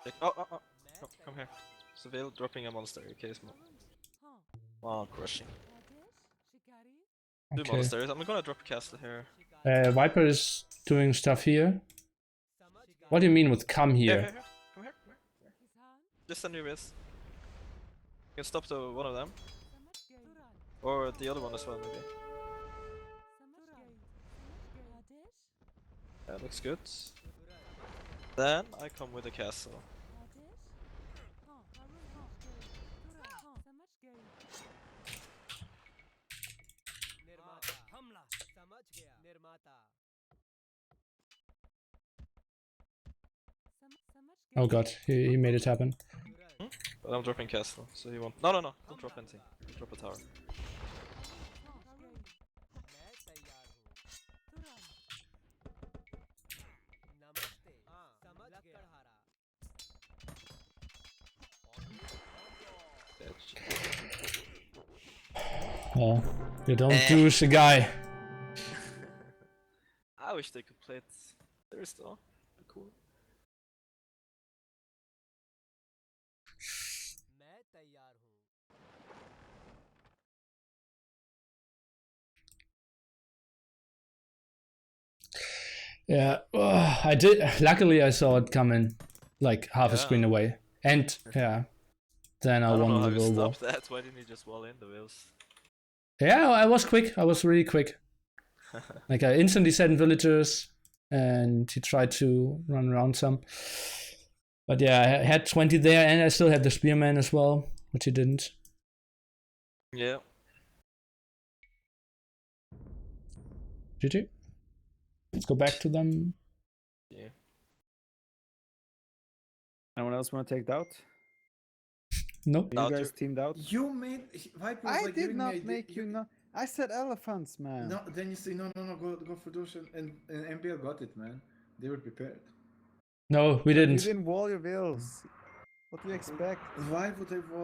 Like, come here. So Veil dropping a monster, okay, small. Wow, crushing. Two Okay. monasteries. I'm gonna drop a castle here. Viper is doing stuff here. What do you mean with come Here, here? here, here. Come here, come here. Just send your whiz. You can stop the one of them. Or the other one as well, maybe. That looks good. Then I come with a castle. Oh god, he made it happen. But I'm dropping castle, so he won't. No, don't drop anything. Drop a tower. Oh, you don't douche a guy. I wish they could play it. There is though. Cool. Yeah, I did. Luckily, I saw it coming like half a Yeah. screen away, and yeah, then I I don't know won how the you World War. stopped that. Why didn't you just wall in the wheels? Yeah, I was quick. I was really quick. Like I instantly set in villagers, and he tried to run around some. But yeah, I had 20 there, and I still had the spearman as well, which he didn't. Yeah. GG. Let's go back to them. Yeah. Anyone else want to take DauT? Nope. Are you DauT guys teamed out? You made Viper was I like did giving me not idea- make you not. I said elephants, man. No, then you say no, go for DauT and MbL got it, man. They were prepared. No, we But didn't. You didn't wall your wheels. What do you expect? Why would I wall